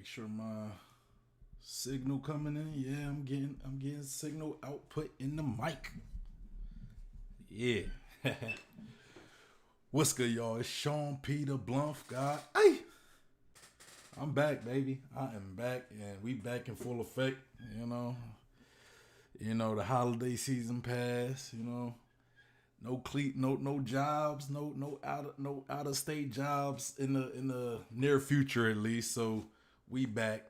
Make sure my signal coming in. Yeah, I'm getting signal output in the mic. Yeah. What's good, y'all? It's Sean Peter Blunt God. Hey, I'm back, baby. I am back, and we back in full effect. You know, the holiday season passed. No jobs, no out of state jobs in the near future at least. So we back,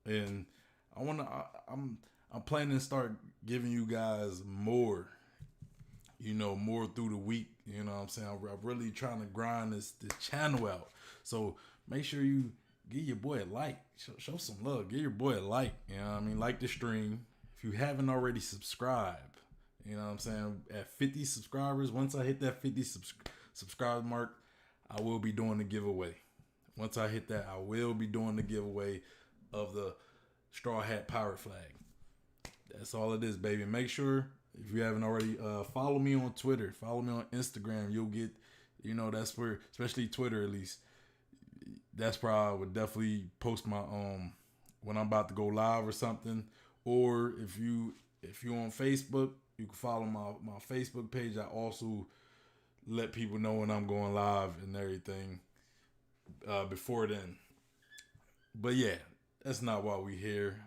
and I'm planning to start giving you guys more. More through the week. You know what I'm saying? I'm really trying to grind this channel out. So make sure you give your boy a like. Show some love. Give your boy a like. You know what I mean? Like the stream. If you haven't already, subscribe. You know what I'm saying? At 50 subscribers, once I hit that 50 subscriber mark, I will be doing the giveaway. Once I hit that, I will be doing the giveaway of the Straw Hat Pirate Flag. That's all it is, baby. Make sure, if you haven't already, follow me on Twitter. Follow me on Instagram. You'll get, that's where, especially Twitter at least, that's where I would definitely post my, when I'm about to go live or something. Or if you on Facebook, you can follow my Facebook page. I also let people know when I'm going live and everything before then. But yeah, that's not why we here.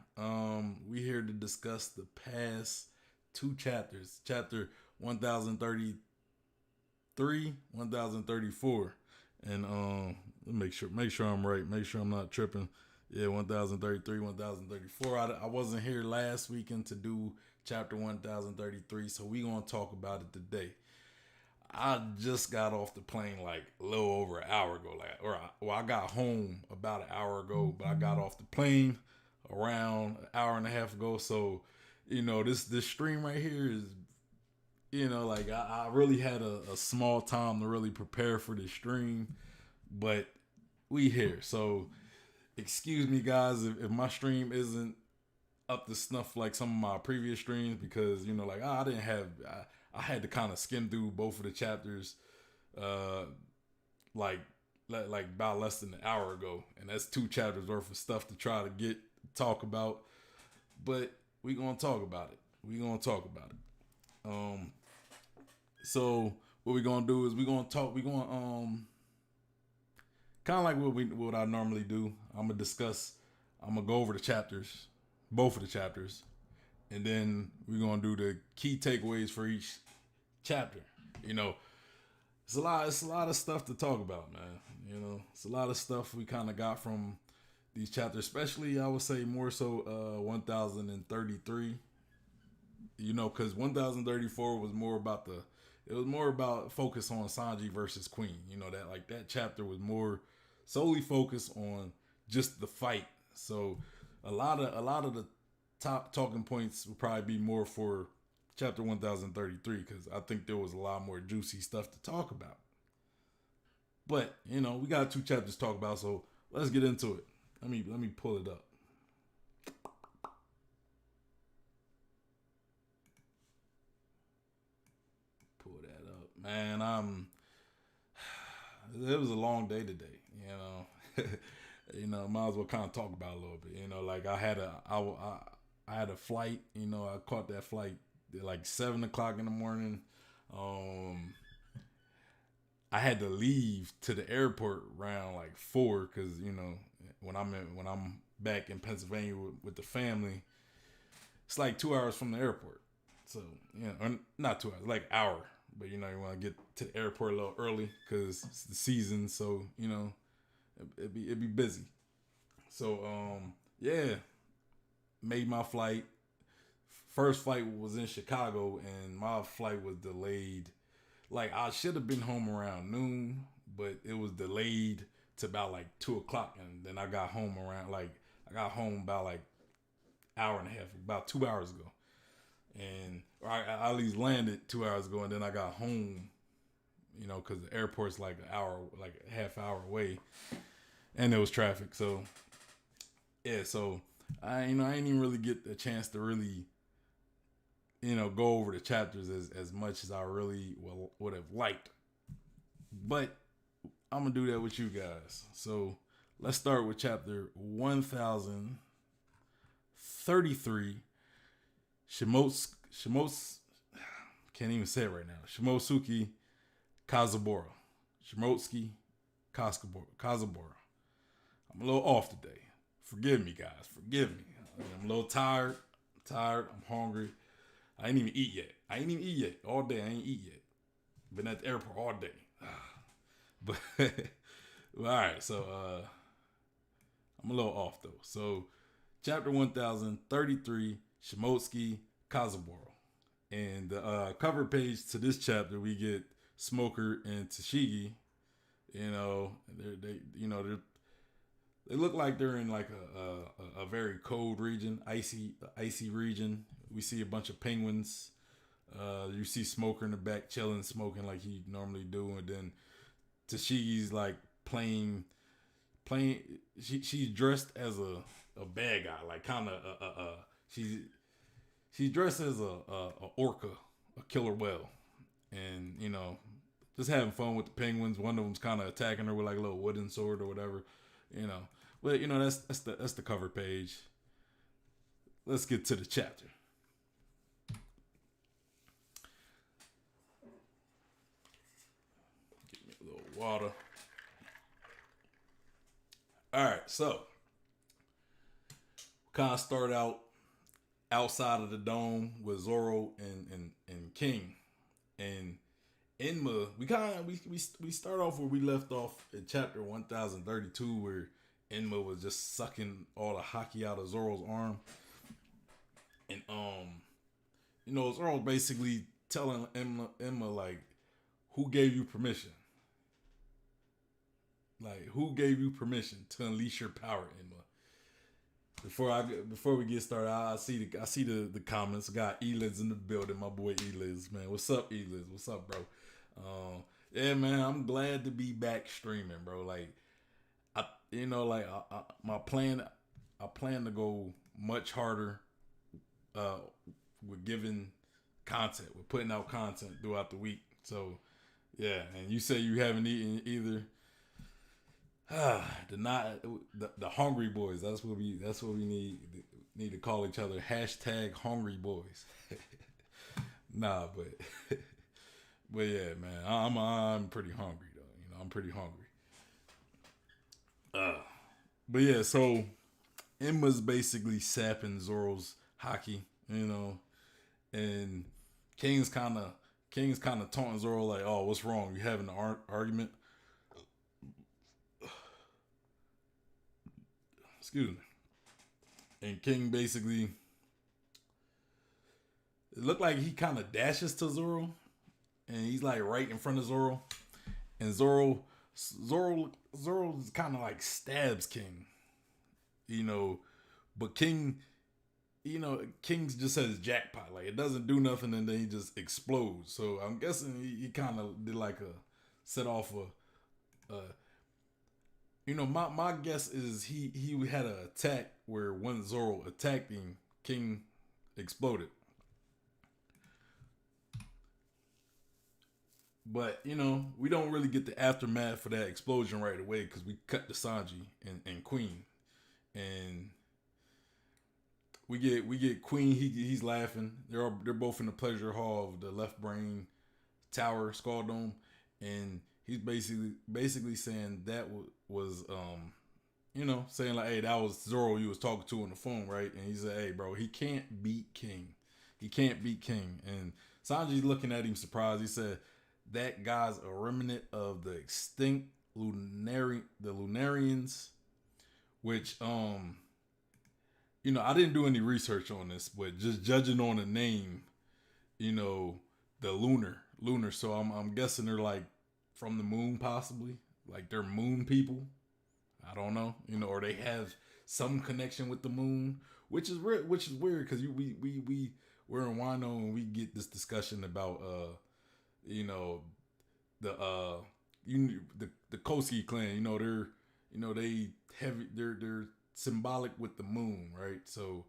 We here to discuss the past two chapters, chapter 1033, 1034, and make sure I'm right. Make sure I'm not tripping. Yeah, 1033, 1034. I wasn't here last weekend to do chapter 1033, so we gonna talk about it today. I just got off the plane like a little over an hour ago, I got home about an hour ago, but I got off the plane around an hour and a half ago. So, this stream right here is, I really had a small time to really prepare for this stream, but we here. So, excuse me, guys, if my stream isn't up to snuff like some of my previous streams, because I had to kind of skim through both of the chapters, like about less than an hour ago, and that's two chapters worth of stuff to try to talk about. But we gonna talk about it. So what we gonna do is we gonna talk. We gonna kind of like what I normally do. I'm gonna go over the chapters, both of the chapters, and then we're gonna do the key takeaways for each chapter. It's a lot of stuff to talk about, man. It's a lot of stuff we kind of got from these chapters, especially I would say more so 1033. Because 1034 was more about focus on Sanji versus Queen. That chapter was more solely focused on just the fight. So a lot of the top talking points will probably be more for chapter 1033, because I think there was a lot more juicy stuff to talk about. But we got two chapters to talk about, so let's get into it. Let me pull it up. Pull that up, man. It was a long day today. Might as well kind of talk about it a little bit. I had a flight. I caught that flight at like 7:00 in the morning. I had to leave to the airport around like 4, because when I'm back in Pennsylvania with the family, it's like 2 hours from the airport. So or not 2 hours, like an hour. But you want to get to the airport a little early because it's the season. So it'd be busy. So yeah, made my flight. First flight was in Chicago, and my flight was delayed. Like, I should have been home around noon, but it was delayed to about like 2:00, and then I got home about like hour and a half, about 2 hours ago, and I at least landed 2 hours ago, and then I got home, because the airport's like an hour, like a half hour away, and there was traffic. So yeah, so I didn't even really get a chance to really go over the chapters as much as I really would have liked. But I'm going to do that with you guys. So let's start with chapter 1033. Shimots can't even say it right now. Shimotsuki Kozaburo. Shimotsuki Kozaburo. I'm a little off today. Forgive me, guys. Forgive me. I'm a little tired. I'm hungry. I ain't even eat yet. All day I ain't eat yet. Been at the airport all day. But all right, so I'm a little off though. So chapter 1033, Shimotsuki Kozaburo. And the cover page to this chapter, we get Smoker and Tashigi. You know, they look like they're in like a very cold region, icy region. We see a bunch of penguins. You see Smoker in the back chilling, smoking like he normally do, and then Tashigi's like playing. She's dressed as a bad guy, like kind of she's dressed as a orca, a killer whale, and you know, just having fun with the penguins. One of them's kind of attacking her with like a little wooden sword or whatever, you know. But you know, that's the cover page. Let's get to the chapter. Get me a little water. All right, so kind of start out outside of the dome with Zorro and King, and Enma. We start off where we left off in chapter 1032, where Enma was just sucking all the hockey out of Zoro's arm, and you know, Zoro's basically telling Enma like, who gave you permission? Like, who gave you permission to unleash your power, Enma? Before we get started, I see the comments. Got Eliz in the building, my boy Eliz, man. What's up, Eliz? What's up, bro? Yeah, man, I'm glad to be back streaming, bro. Like, my plan, I plan to go much harder, with giving content, with putting out content throughout the week. So, yeah, and you say you haven't eaten either. The hungry boys. That's what we need to call each other. Hashtag hungry boys. Nah, but yeah, man, I'm pretty hungry though. You know, I'm pretty hungry. But yeah, so Emma's basically sapping Zoro's hockey, you know, and King's kind of taunting Zoro like, "Oh, what's wrong? You having an argument?" Excuse me. And King basically, it looked like he kind of dashes to Zoro, and he's like right in front of Zoro, and Zoro kind of like stabs King, you know, but King, you know, King's just says jackpot, like it doesn't do nothing, and then he just explodes. So I'm guessing he kind of did like a set off a you know, my guess is he had an attack where when Zoro attacked him, King exploded. But, you know, we don't really get the aftermath for that explosion right away because we cut to Sanji and Queen. And we get Queen, he's laughing. They're both in the pleasure hall of the Left Brain Tower, Skull Dome, and he's basically saying that was you know, saying like, hey, that was Zoro you was talking to on the phone, right? And he said, hey, bro, he can't beat King. He can't beat King. And Sanji's looking at him surprised. He said, that guy's a remnant of the extinct Lunarians, which you know, I didn't do any research on this, but just judging on the name, you know, the lunar. So I'm guessing they're like from the moon, possibly, like they're moon people. I don't know, you know, or they have some connection with the moon, which is weird because we're in Wano and we get this discussion about you know, the Koski clan, you know, they're symbolic with the moon, right? So,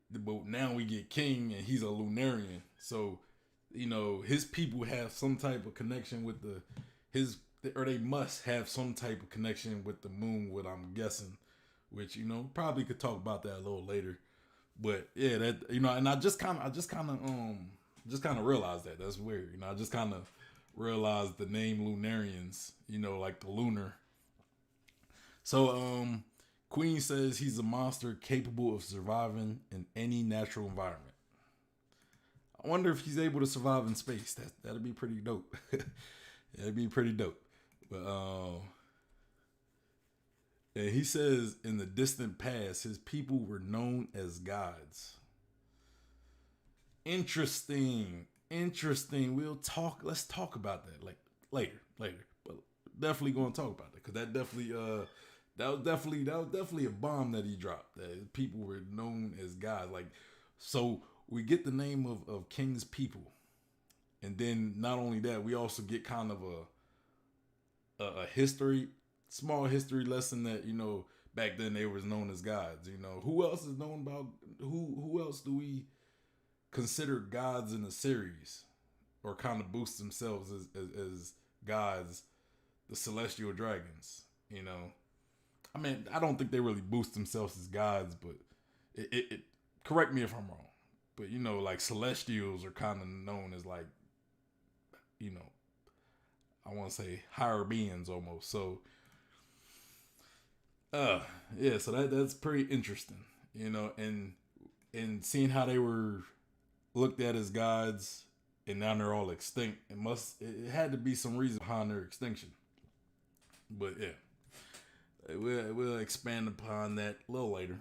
but now we get King and he's a Lunarian, so you know his people have some type of connection with or they must have some type of connection with the moon. What I'm guessing, which probably could talk about that a little later. But yeah, that and just kind of realized that that's weird. I just kind of realized the name Lunarians. Like the lunar. So Queen says he's a monster capable of surviving in any natural environment. I wonder if he's able to survive in space. That'd be pretty dope. That'd be pretty dope. But and he says in the distant past, his people were known as gods. Interesting. Let's talk about that like later. But definitely going to talk about that because that was definitely a bomb that he dropped. That people were known as gods. Like, so we get the name of King's people, and then not only that, we also get kind of a small history lesson that back then they was known as gods. Who else is known about who else do we consider gods in the series, or kind of boost themselves as gods? The celestial dragons. I mean, I don't think they really boost themselves as gods, but it correct me if I'm wrong. But like celestials are kind of known as like, I want to say higher beings almost. So, yeah, so that's pretty interesting, and seeing how they were looked at as gods, and now they're all extinct. It had to be some reason behind their extinction. But yeah, we'll expand upon that a little later.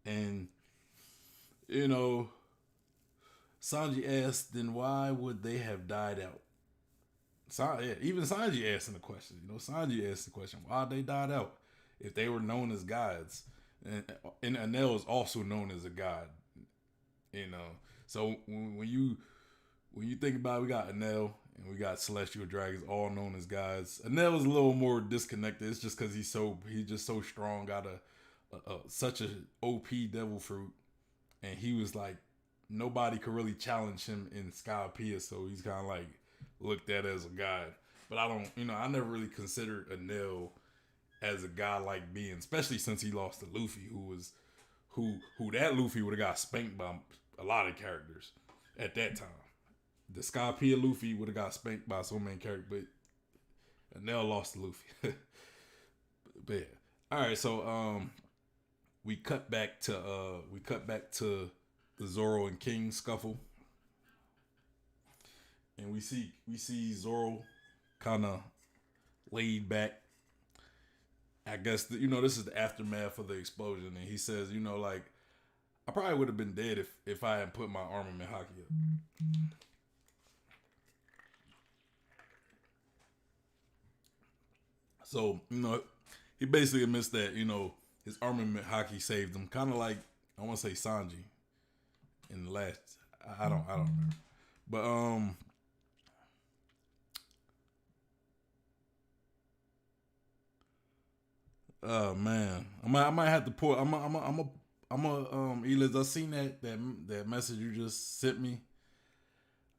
And Sanji asked, then why would they have died out? Even Sanji asking the question. Sanji asked the question, why they died out if they were known as gods, and Anel is also known as a god. So when you think about it, we got Anel and we got celestial dragons, all known as gods. Anel is a little more disconnected. It's just because he's just so strong, got such a OP devil fruit, and he was like nobody could really challenge him in Skypiea, so he's kind of like looked at as a god. But I never really considered Anel as a godlike being, especially since he lost to Luffy, who that Luffy would have got spanked by a lot of characters at that time. The Skypiea Luffy would have got spanked by so many characters, but Anel lost to Luffy. But yeah. All right, so we cut back to the Zoro and King scuffle, and we see Zoro kind of laid back. I guess this is the aftermath of the explosion, and he says, like, I probably would have been dead if I hadn't put my armament hockey up. So he basically admits that his armament hockey saved him, kind of like I want to say Sanji in the last. I don't remember, but oh man, I might have to pull. Eliz, I seen that message you just sent me.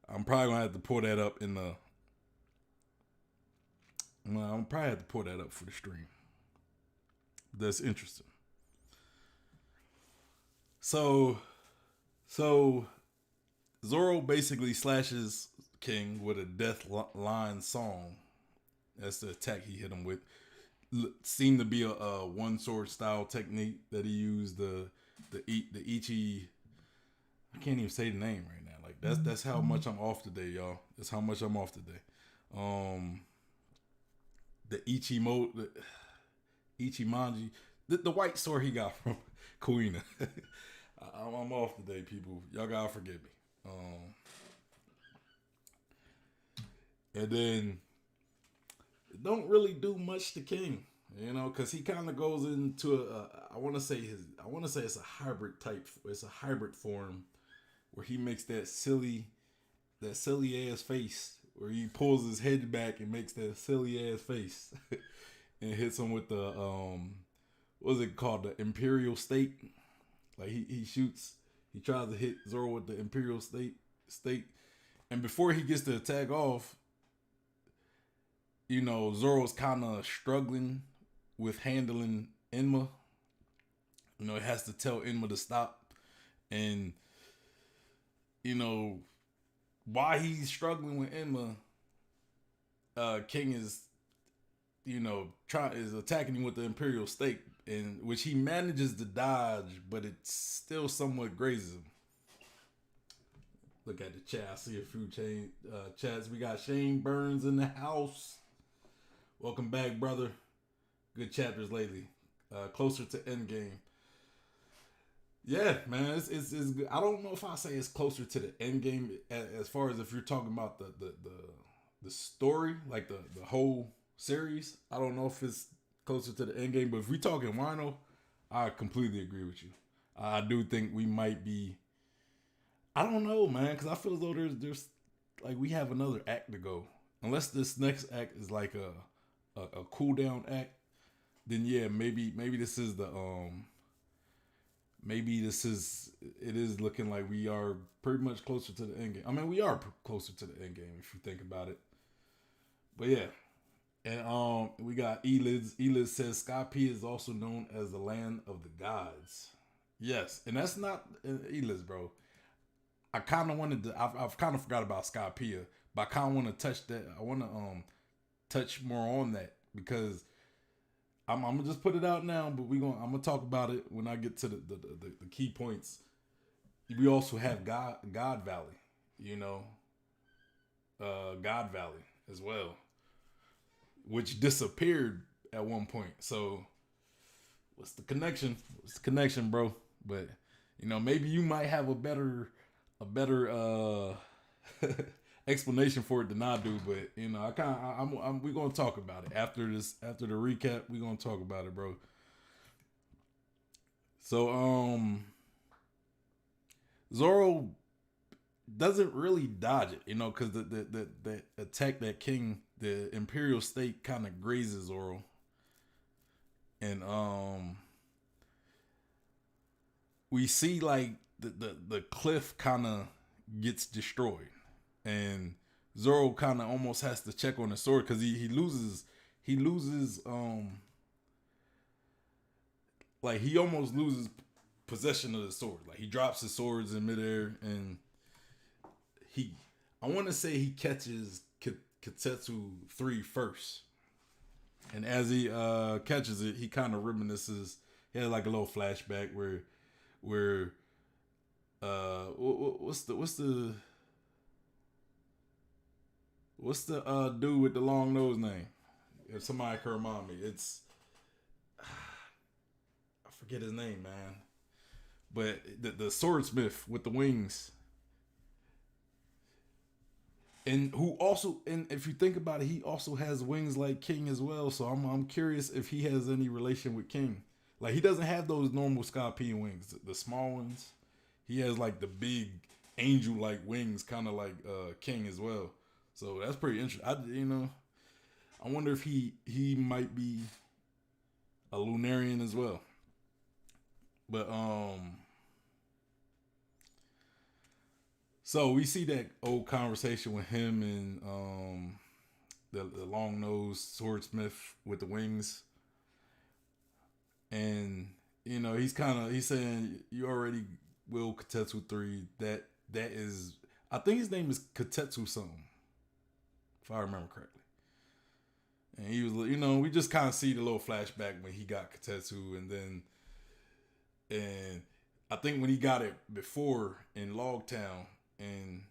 I'm probably gonna have to pull that up in the. I'm probably have to pull that up for the stream. That's interesting. So Zoro basically slashes King with a death line song. That's the attack he hit him with. Seemed to be a one sword style technique that he used. The Ichi. I can't even say the name right now. Like that's how much I'm off today, y'all. That's how much I'm off today. The Ichimonji, the white sword he got from Kuina. I'm off today, people. Y'all gotta forgive me. And then it don't really do much to King, because he kind of goes into I want to say it's a hybrid type. It's a hybrid form where he makes that silly ass face where he pulls his head back and makes that silly ass face and hits him with the what's it called, the Imperial State. Like he tries to hit Zoro with the Imperial State, and before he gets the attack off, Zoro's kind of struggling with handling Enma. It has to tell Enma to stop. And, you know, why he's struggling with Enma, King is, is attacking him with the Imperial Stake, and which he manages to dodge, but it still somewhat grazes him. Look at the chat. I see a few chats. We got Shane Burns in the house. Welcome back, brother. Good chapters lately. Closer to Endgame. Yeah, man, it's good. I don't know if I say it's closer to the Endgame as far as if you're talking about the story, like the whole series. I don't know if it's closer to the Endgame, but if we're talking Wano, I completely agree with you. I do think we might be. I don't know, man, because I feel as though there's like we have another act to go. Unless this next act is like a cool down act, then yeah, maybe this is it is looking like we are pretty much closer to the end game. I mean, we are closer to the end game if you think about it. But yeah, and we got Eliz. Eliz says Sky P is also known as the land of the gods. Yes, and that's not Eliz, bro. I kind of wanted to. I've kind of forgot about Skypea, but I kind of want to touch that. I want to touch more on that because I'm gonna just put it out now. But I'm gonna talk about it when I get to the key points. We also have God Valley, God Valley as well, which disappeared at one point. So what's the connection? What's the connection, bro? But maybe you might have a better explanation for it than I do, but we're gonna talk about it after the recap. We're gonna talk about it, bro. So Zorro doesn't really dodge it, because the attack that the Imperial State kind of grazes Zorro, and we see like the cliff kind of gets destroyed, and Zoro kind of almost has to check on the sword because he loses like he almost loses possession of the sword. Like he drops his swords in midair, and I want to say he catches Katetsu 3 first, and as he catches it, he kind of reminisces. He has like a little flashback where what's the dude with the long nose name? If somebody can remind me, it's I forget his name, man. But the swordsmith with the wings, and if you think about it, he also has wings like King as well. So I'm curious if he has any relation with King. Like he doesn't have those normal Scorpion wings, the small ones. He has like the big angel-like wings, kind of like King as well. So that's pretty interesting. I wonder if he might be a Lunarian as well. But so we see that old conversation with him and the long-nosed swordsmith with the wings, and he's saying you already will Katetsu 3. That is, I think his name is Katetsu something, if I remember correctly. And he was, we just kind of see the little flashback when he got Katetsu, and I think when he got it before in Logtown, and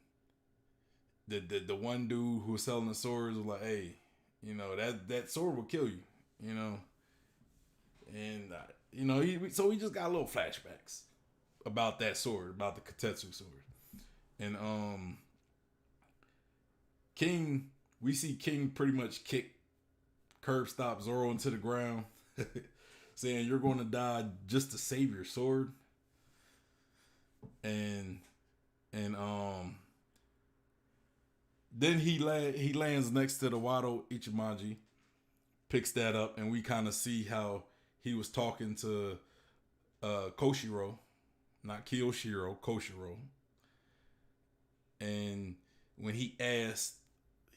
the one dude who was selling the swords was like, hey, that sword will kill you, and so we just got little flashbacks about that sword, about the Katetsu sword. And King, we see King pretty much curb stop Zoro into the ground, saying you're going to die just to save your sword. And then he lands next to the Wado Ichimonji, picks that up, and we kind of see how he was talking to Koshiro, not Kiyoshiro, Koshiro. And when he asked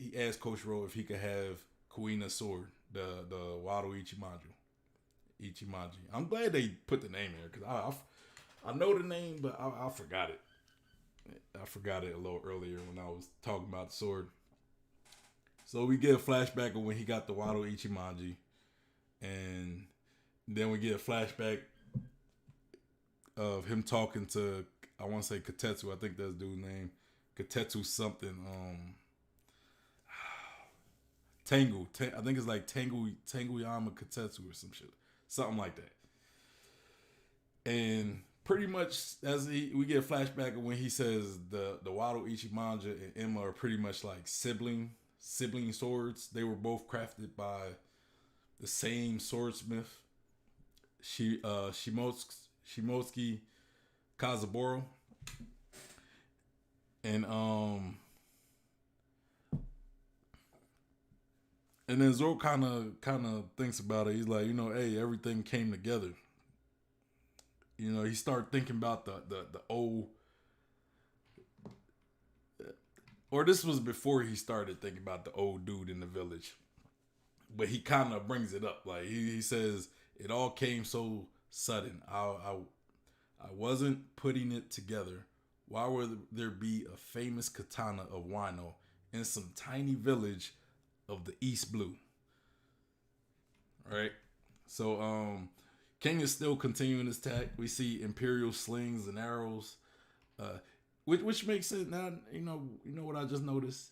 Koshiro if he could have Kuina's sword, the Wado Ichimaji. I'm glad they put the name there because I know the name, but I forgot it. I forgot it a little earlier when I was talking about the sword. So we get a flashback of when he got the Wado Ichimaji, and then we get a flashback of him talking to, I want to say Katetsu. I think that's dude's name. Katetsu something. Tengu. I think it's like Tenguyama Katetsu or some shit. Something like that. And pretty much we get a flashback of when he says the Wado Ichimonja and Emma are pretty much like sibling swords. They were both crafted by the same swordsmith, Shimotsuki Kozaburo. And then Zoro kind of thinks about it. He's like, hey, everything came together. He started thinking about the old, or this was before he started thinking about the old dude in the village. But he kind of brings it up. Like he says, it all came so sudden. I wasn't putting it together. Why would there be a famous katana of Wano in some tiny village of the East Blue? Right? So King is still continuing his attack. We see Imperial slings and arrows, which makes sense. Now you know what I just noticed.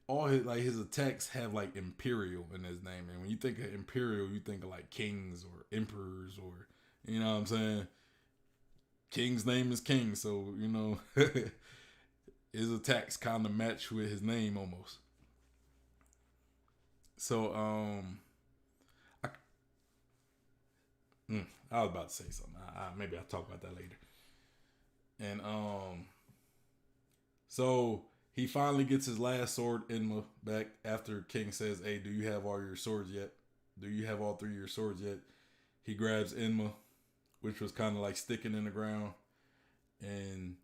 All his attacks have like Imperial in his name, and when you think of Imperial, you think of like kings or emperors, or you know what I'm saying. King's name is King, so his attacks kind of match with his name almost. So I was about to say something. Maybe I'll talk about that later. And so he finally gets his last sword, Enma, back after King says, "Hey, do you have all your swords yet? Do you have all 3 of your swords yet?" He grabs Enma, which was kind of like sticking in the ground, and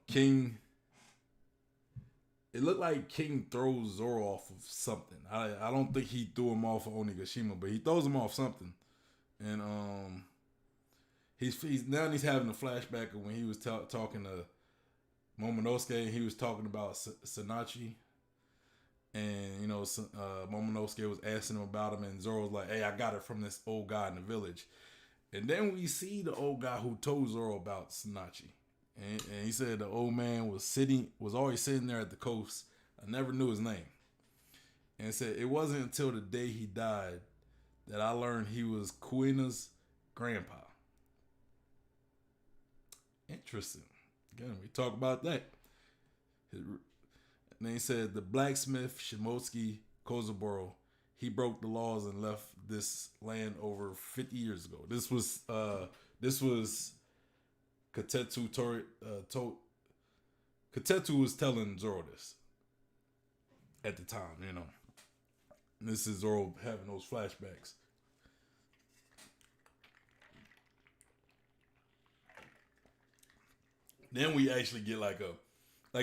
King. It looked like King throws Zoro off of something. I don't think he threw him off of Onigashima, but he throws him off something. And he's having a flashback of when he was talking to Momonosuke, and he was talking about Sanachi. And Momonosuke was asking him about him, and Zoro was like, "Hey, I got it from this old guy in the village." And then we see the old guy who told Zoro about Sanachi. And he said the old man was always sitting there at the coast. I never knew his name. And he said it wasn't until the day he died that I learned he was Kuina's grandpa. Interesting. Again, we talk about that. And then he said the blacksmith Shimotsuki Kozaburo, he broke the laws and left this land over 50 years ago. This was Katetsu Katetsu was telling Zoro this at the time, And this is Zoro having those flashbacks. Then we actually get like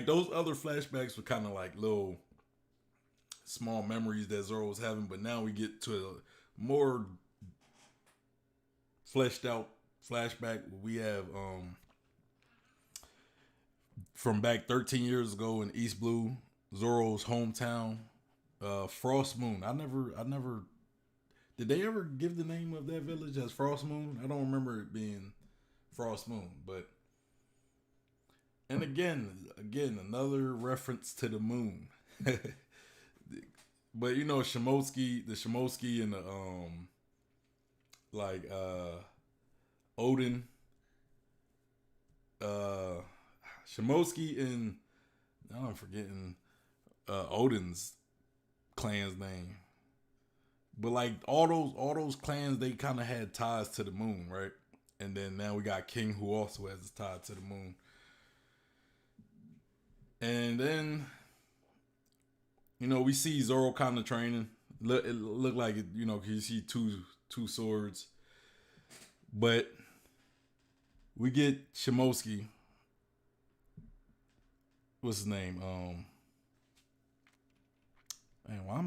those other flashbacks were kind of like little small memories that Zoro was having, but now we get to a more fleshed out flashback. We have from back 13 years ago in East Blue, Zoro's hometown, Frost Moon. I never did they ever give the name of that village as Frost Moon? I don't remember it being Frost Moon, but and again another reference to the moon. But Shimotsuki and the Odin, Shimotsuki and now I'm forgetting Odin's clan's name. But like all those clans, they kind of had ties to the moon, right? And then now we got King, who also has a tie to the moon. And then we see Zoro kind of training. It looked like it, you see two swords. But we get Shimotsuki. What's his name? Man, why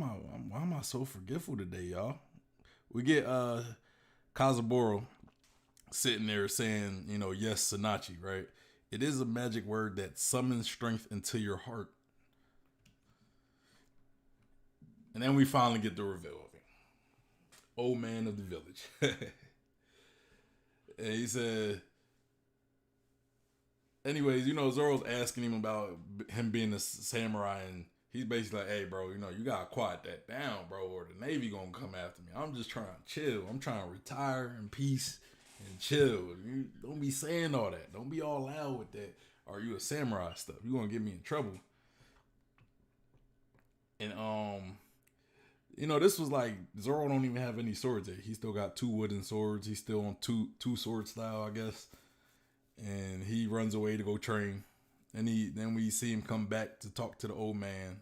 am I so forgetful today, y'all? We get Kozaburo sitting there saying, yes, Sanachi, right? It is a magic word that summons strength into your heart. And then we finally get the reveal of him. Old man of the village. And he said, anyways, Zoro's asking him about him being a samurai, and he's basically like, hey, bro, you gotta quiet that down, bro, or the Navy gonna come after me. I'm just trying to chill. I'm trying to retire in peace and chill. You don't be saying all that. Don't be all loud with that. Are you a samurai stuff? You gonna get me in trouble. And this was like Zoro don't even have any swords yet. He still got 2 wooden swords. He's still on two sword style, I guess. And he runs away to go train. And then we see him come back to talk to the old man.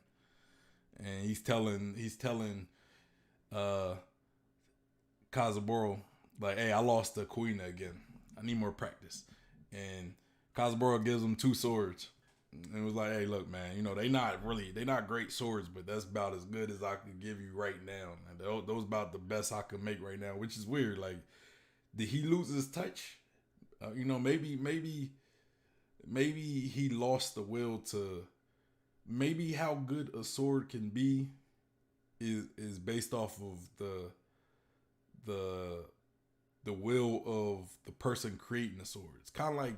And he's telling Kozaburo, like, hey, I lost the Kuina again. I need more practice. And Kozaburo gives him 2 swords. And was like, hey, look, man, they not great swords, but that's about as good as I could give you right now. And those about the best I could make right now, which is weird. Like, did he lose his touch? Maybe he lost the will to. Maybe how good a sword can be is based off of the will of the person creating the sword. It's kind of like,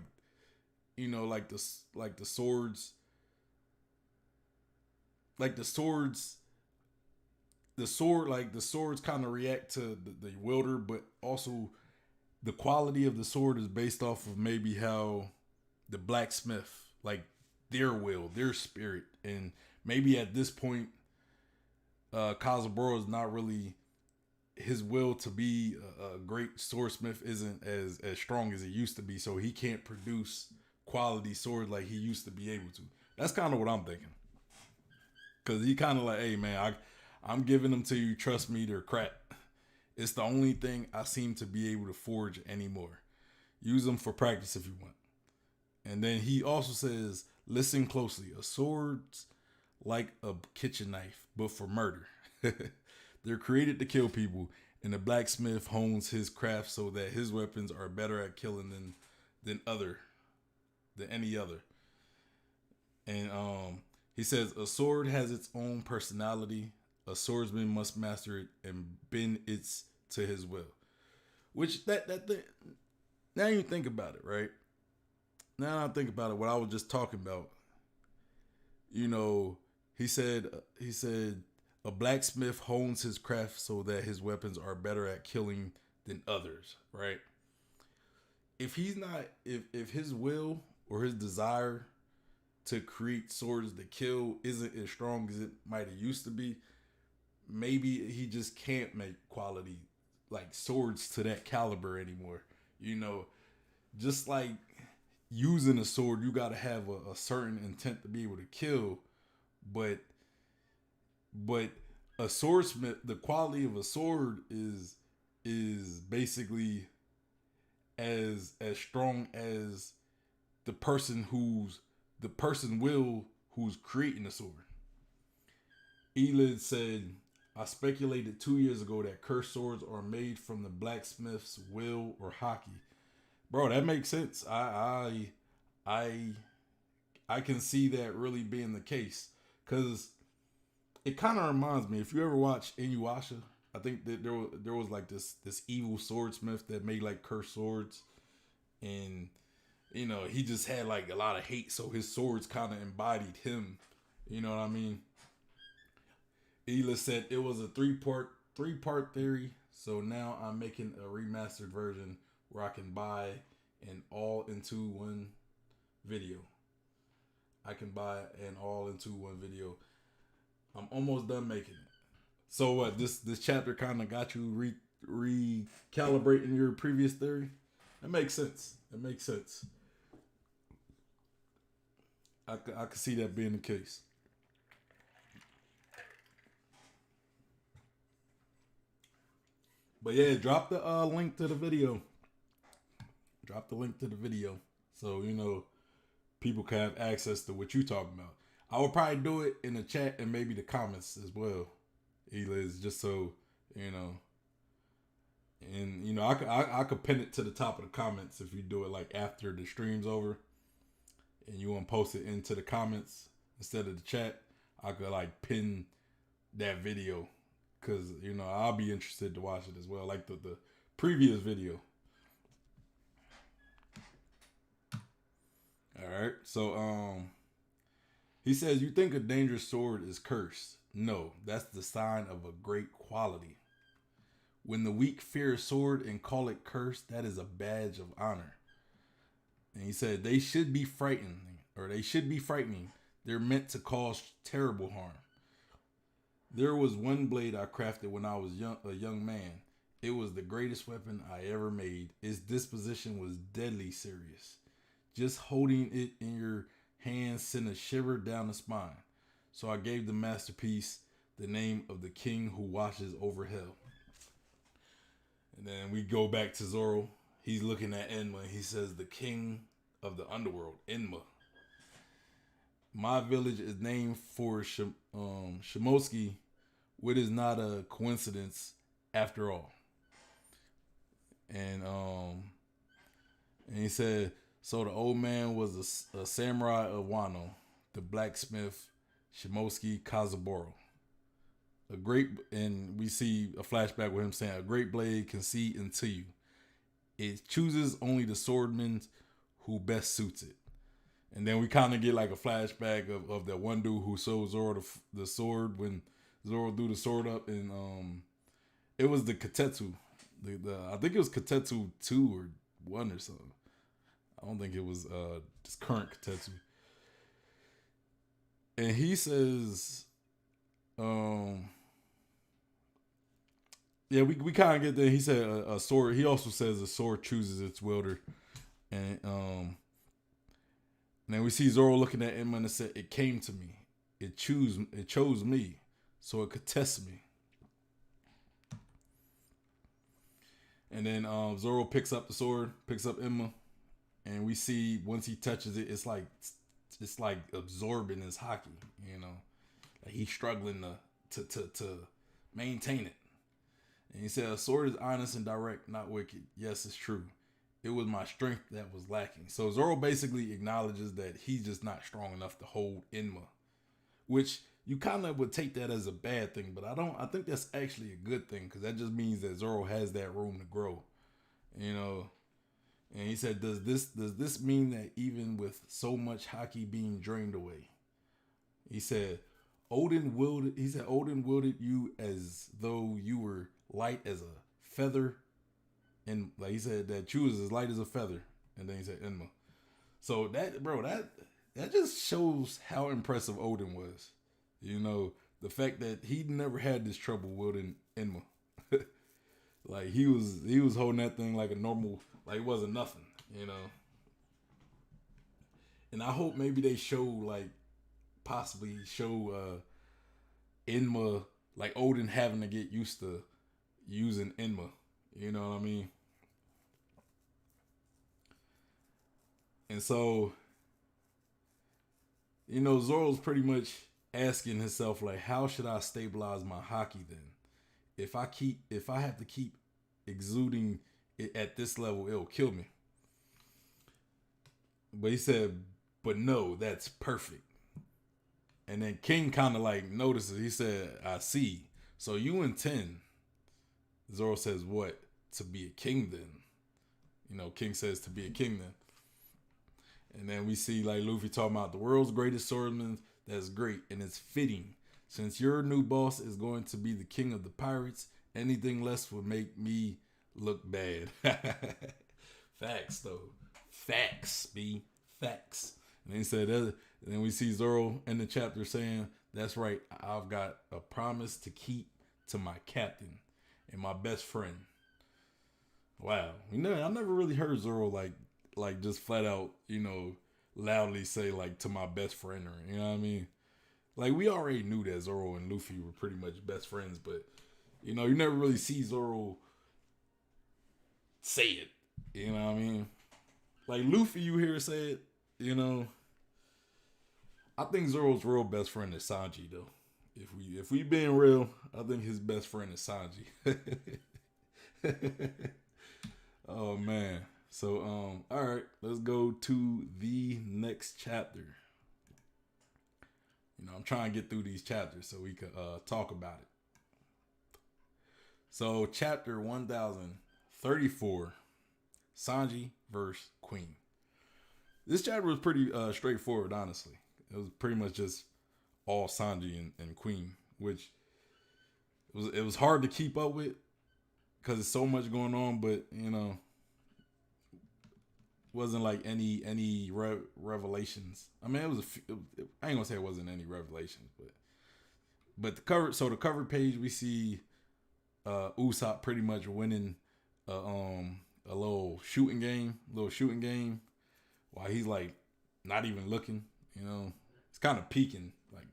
the swords kind of react to the wielder, but also the quality of the sword is based off of maybe how the blacksmith, like, their will, their spirit. And maybe at this point, Kozaburo is not really, his will to be a great swordsmith isn't as strong as it used to be. So he can't produce quality swords like he used to be able to. That's kind of what I'm thinking. Because he kind of like, hey, man, I'm giving them to you. Trust me, they're crap. It's the only thing I seem to be able to forge anymore. Use them for practice if you want. And then he also says, listen closely. A sword's like a kitchen knife, but for murder. They're created to kill people, and the blacksmith hones his craft so that his weapons are better at killing than any other. And he says, a sword has its own personality. A swordsman must master it and bend it to his will. Which now you think about it, right? Now I think about it, what I was just talking about. He said a blacksmith hones his craft so that his weapons are better at killing than others, right? If his will or his desire to create swords to kill isn't as strong as it might have used to be, maybe he just can't make quality, like, swords to that caliber anymore. Just like using a sword, you got to have a certain intent to be able to kill, but a swordsmith, the quality of a sword is basically as strong as the person who's creating the sword. Elid said, I speculated 2 years ago that cursed swords are made from the blacksmith's will or haki. Bro, that makes sense. I can see that really being the case, because it kind of reminds me, if you ever watch Inuyasha, I think that there was like this evil swordsmith that made like cursed swords, and he just had like a lot of hate, so his swords kind of embodied him. You know what I mean? Ela said it was a three-part theory, so now I'm making a remastered version where I can buy an all-into-one video. I'm almost done making it. So what? This chapter kind of got you recalibrating your previous theory. That makes sense. I could see that being the case. But yeah, drop the link to the video. So people can have access to what you talking about. I would probably do it in the chat and maybe the comments as well, Eliz, just so you know. And I could pin it to the top of the comments if you do it like after the stream's over, and you want to post it into the comments instead of the chat. I could like pin that video because I'll be interested to watch it as well, like the previous video. All right, so he says, you think a dangerous sword is cursed? No, that's the sign of a great quality. When the weak fear a sword and call it cursed, that is a badge of honor. And he said they should be frightening, or they should be frightening. They're meant to cause terrible harm. There was one blade I crafted when I was a young man. It was the greatest weapon I ever made. Its disposition was deadly serious. Just holding it in your hand sent a shiver down the spine. So I gave the masterpiece the name of the king who watches over hell. And then we go back to Zorro. He's looking at Enma. He says, the king of the underworld, Enma. My village is named for Shimotsuki, which is not a coincidence after all. And he said, so the old man was a samurai of Wano, the blacksmith Shimotsuki Kozaburo. And we see a flashback with him saying, a great blade can see into you. It chooses only the swordman who best suits it. And then we kind of get like a flashback of that one dude who sold Zoro the sword when Zoro threw the sword up, and it was the Katetsu. I think it was Katetsu 2 or 1 or something. I don't think it was just current Katetsu. And he says, yeah, we kind of get there. He said a sword. He also says a sword chooses its wielder, and then we see Zoro looking at Emma and said, "It came to me. It chose me, so it could test me." And then Zoro picks up the sword, picks up Emma, and we see once he touches it, it's like absorbing his haki. Like he's struggling to maintain it. And he said, a sword is honest and direct, not wicked. Yes, it's true. It was my strength that was lacking. So Zoro basically acknowledges that he's just not strong enough to hold Enma, which you kind of would take that as a bad thing, but I think that's actually a good thing, because that just means that Zoro has that room to grow, And he said, does this mean that even with so much haki being drained away? He said, Odin wielded you as though you were light as a feather, and like he said that you was as light as a feather, and then he said Enma. So that just shows how impressive Odin was. The fact that he never had this trouble wielding Enma. Like he was holding that thing like a normal, like it wasn't nothing, And I hope maybe they possibly show Enma, like Odin having to get used to using Enma. You know what I mean? And so, Zoro's pretty much asking himself, like, how should I stabilize my haki then? If I have to keep exuding it at this level, it'll kill me. But he said, but no, that's perfect. And then King kind of like notices. He said, I see. So you intend, Zoro says, what? To be a king then. King says to be a king then. And then we see like Luffy talking about the world's greatest swordsman. That's great. And it's fitting. Since your new boss is going to be the king of the pirates, anything less would make me look bad. Facts though. Facts, B. Facts. And he said that. And then we see Zoro in the chapter saying, that's right, I've got a promise to keep to my captain and my best friend. Wow. I never really heard Zoro like just flat out, loudly say like to my best friend, or you know what I mean? Like we already knew that Zoro and Luffy were pretty much best friends, but you never really see Zoro say it. You know what I mean? Like Luffy, you hear say it, I think Zoro's real best friend is Sanji though. If we being real, I think his best friend is Sanji. Oh man. So all right, let's go to the next chapter. I'm trying to get through these chapters so we could talk about it. So chapter 1034, Sanji Vs Queen. This chapter was pretty straightforward, honestly. It was pretty much just all Sanji and Queen, which it was hard to keep up with because there's so much going on. But wasn't like any revelations. I mean, I ain't gonna say it wasn't any revelations, but the cover. So the cover page we see Usopp pretty much winning a little shooting game, while he's like not even looking. It's kind of peeking, like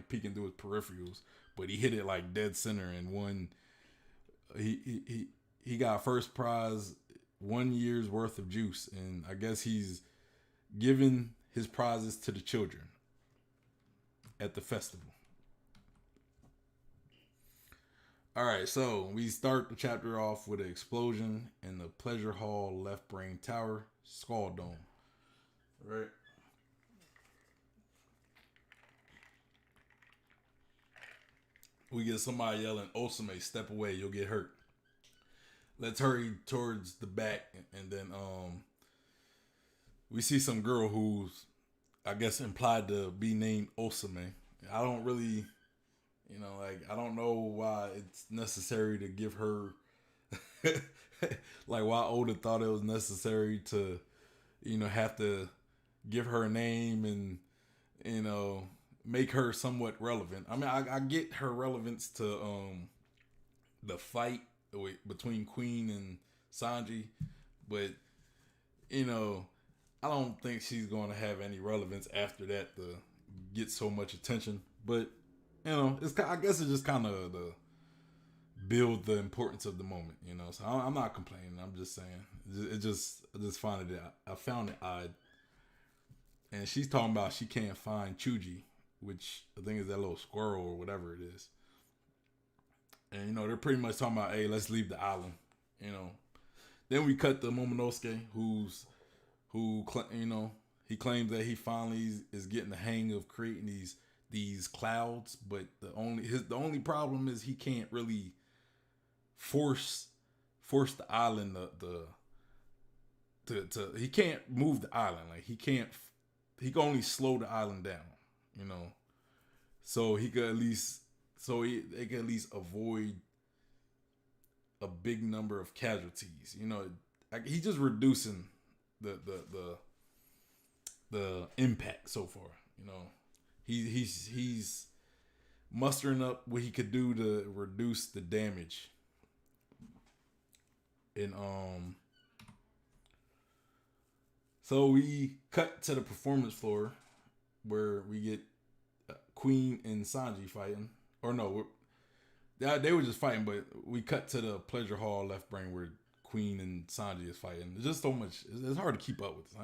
peeking through his peripherals, but he hit it like dead center and won. He got first prize, 1 year's worth of juice, and I guess he's giving his prizes to the children at the festival. All right, so we start the chapter off with an explosion in the Pleasure Hall Left Brain Tower Skull Dome. All right. We get somebody yelling, "Osame, step away, you'll get hurt." Let's hurry towards the back, and then we see some girl who's, I guess, implied to be named Osame. I don't really, I don't know why it's necessary to give her, like why Oda thought it was necessary to, have to give her a name and, make her somewhat relevant. I mean, I get her relevance to the fight between Queen and Sanji, but I don't think she's going to have any relevance after that to get so much attention. But I guess it's just kind of the build the importance of the moment. So I'm not complaining. I'm just saying I just find it. I found it odd. And she's talking about she can't find Chuji, which I think is that little squirrel or whatever it is. And they're pretty much talking about, hey, let's leave the island. Then we cut to Momonosuke, he claims that he finally is getting the hang of creating these clouds, but the only problem is he can't really force the island he can't move the island. Like he can only slow the island down, so he could at least they can at least avoid a big number of casualties. He's just reducing the impact so far. He's mustering up what he could do to reduce the damage. And so we cut to the performance floor where we get Queen and Sanji fighting. Or no, they were just fighting, but we cut to the Pleasure Hall Left Brain where Queen and Sanji is fighting. There's just so much. It's hard to keep up with this.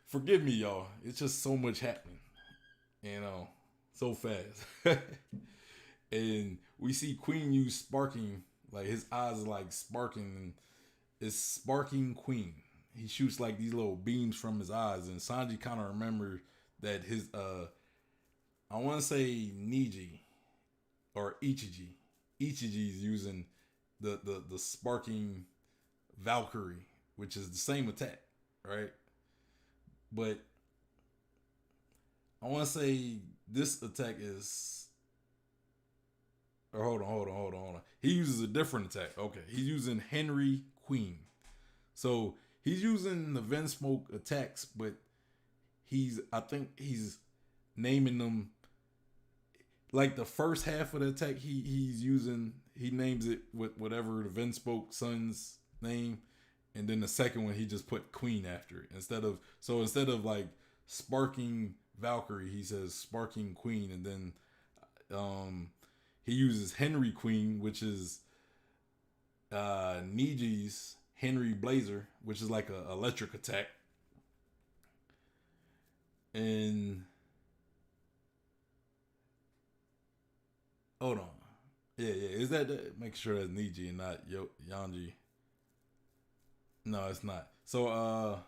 Forgive me, y'all. It's just so much happening. So fast. And we see Queen use sparking, like his eyes are like sparking, and it's sparking Queen. He shoots like these little beams from his eyes, and Sanji kind of remembers that his I want to say Niji or Ichiji. Ichiji's using the sparking Valkyrie, which is the same attack, right? But I want to say this attack is. Or hold on. He uses a different attack. Okay, he's using Henry Queen. So he's using the Vinsmoke attacks, but I think he's naming them. Like the first half of the attack, he names it with whatever the Vinspoke son's name, and then the second one he just put Queen after it instead of like sparking Valkyrie, he says sparking Queen, and then he uses Henry Queen, which is Niji's Henry Blazer, which is like a electric attack, and Yeah, yeah. Is that make sure that's Niji and not Yanji? No, it's not. So,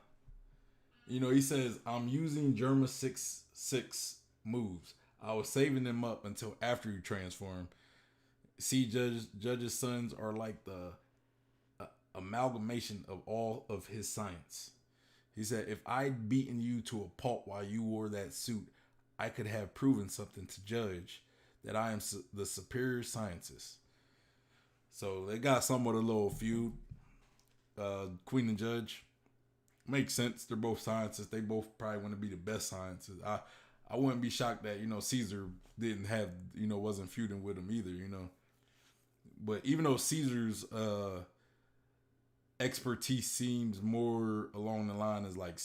he says I'm using Germa 6 moves. I was saving them up until after you transform. See, Judge's sons are like the amalgamation of all of his science. He said, if I'd beaten you to a pulp while you wore that suit, I could have proven something to Judge that I am the superior scientist. So they got somewhat a little feud. Queen and Judge makes sense. They're both scientists. They both probably want to be the best scientists. I wouldn't be shocked that Caesar didn't have wasn't feuding with him either. But even though Caesar's expertise seems more along the line as like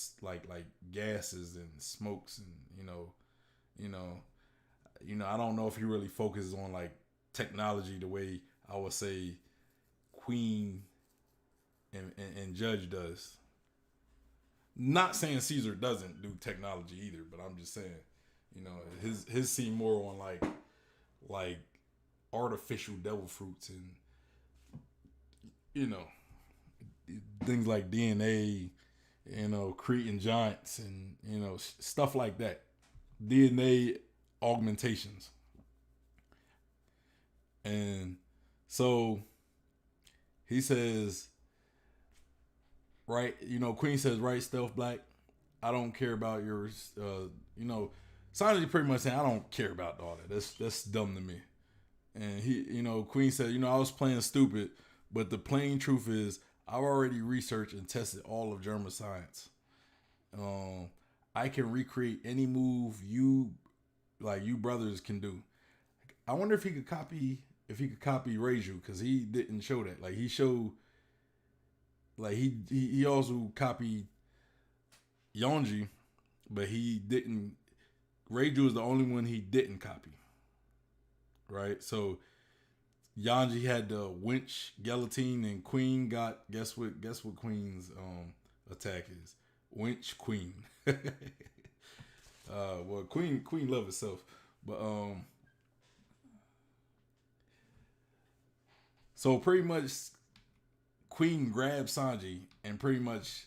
gases and smokes and you know I don't know if he really focuses on like technology the way I would say Queen and Judge does. Not saying Caesar doesn't do technology either, but I'm just saying, his seem more on like artificial devil fruits and you know things like DNA, creating giants and stuff like that. DNA augmentations. And so he says, right, Queen says, right, Stealth Black, I don't care about yours. Sanji pretty much saying, I don't care about all that. That's dumb to me. And Queen said, I was playing stupid, but the plain truth is, I've already researched and tested all of German science. I can recreate any move you brothers can do. I wonder if he could copy Reiju, because he didn't show that. Like he showed, like he also copied Yonji, but he didn't. Reiju is the only one he didn't copy. Right, so Yanji had the winch guillotine, and Queen got guess what Queen's attack is? Winch Queen. Well, Queen love itself, but so pretty much Queen grabs Sanji and pretty much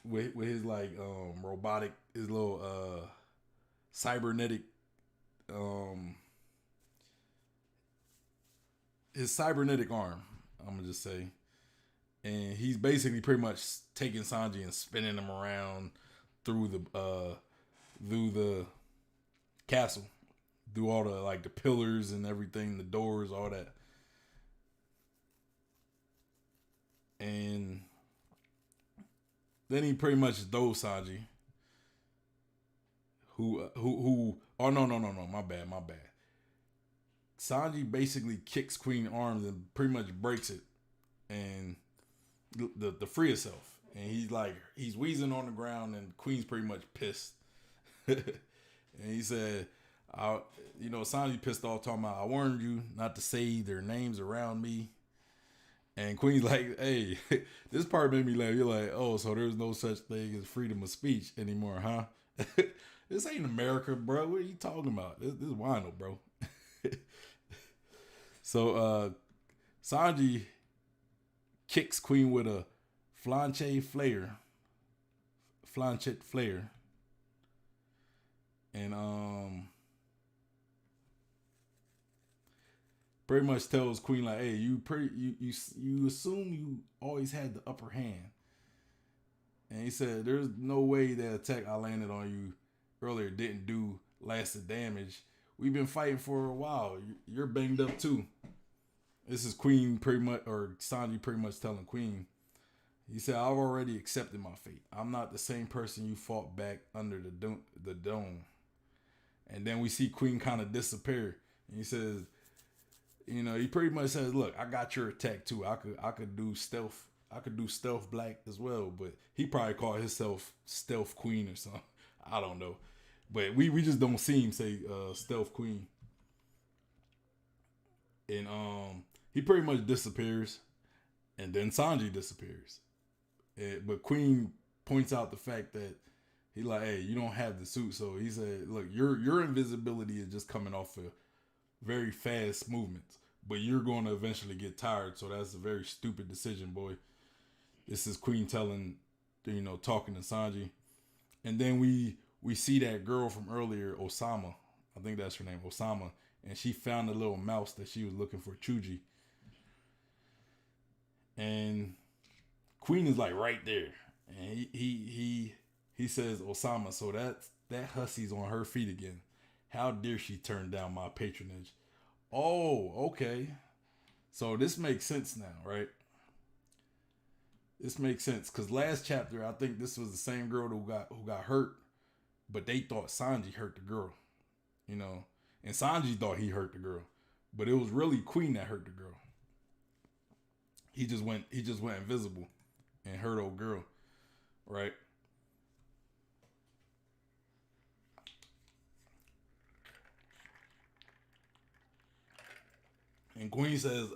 with his like robotic, his little cybernetic his cybernetic arm, I'm gonna just say, and he's basically pretty much taking Sanji and spinning him around through the castle, through all the like the pillars and everything, the doors, all that. And then he pretty much throws Sanji. Who? Oh no, my bad. Sanji basically kicks Queen arms and pretty much breaks it, and the free herself. And he's wheezing on the ground, and Queen's pretty much pissed. And he said, Sanji pissed off, talking about, I warned you not to say their names around me. And Queen's like, hey, this part made me laugh. You're like, oh, so there's no such thing as freedom of speech anymore, huh? This ain't America, bro. What are you talking about? This is Wino, bro. So Sanji kicks Queen with a flanche flare. And pretty much tells Queen like, hey, you assume you always had the upper hand. And he said, there's no way that attack I landed on you earlier didn't do lasting damage. We've been fighting for a while. You're banged up too. This is Queen pretty much, or Sanji pretty much telling Queen. He said, I've already accepted my fate. I'm not the same person you fought back under the dome. And then we see Queen kind of disappear. And he says, he pretty much says, look, I got your attack too. I could do stealth. I could do stealth black as well, but he probably called himself Stealth Queen or something. I don't know. But we just don't see him say Stealth Queen. And he pretty much disappears. And then Sanji disappears. But Queen points out the fact that he like, hey, you don't have the suit. So he said, look, your invisibility is just coming off of very fast movements. but you're going to eventually get tired. So that's a very stupid decision, boy. This is Queen telling, talking to Sanji, and then we see that girl from earlier, Osama. I think that's her name, Osama, and she found a little mouse that she was looking for, Chuji, and Queen is like right there, and he says, Osama, so that hussy's on her feet again. How dare she turn down my patronage? Oh, okay. So this makes sense now, right? This makes sense because last chapter I think this was the same girl who got hurt, but they thought Sanji hurt the girl, you know, and Sanji thought he hurt the girl, but it was really Queen that hurt the girl. He just went invisible and hurt old girl, right? And Queen says,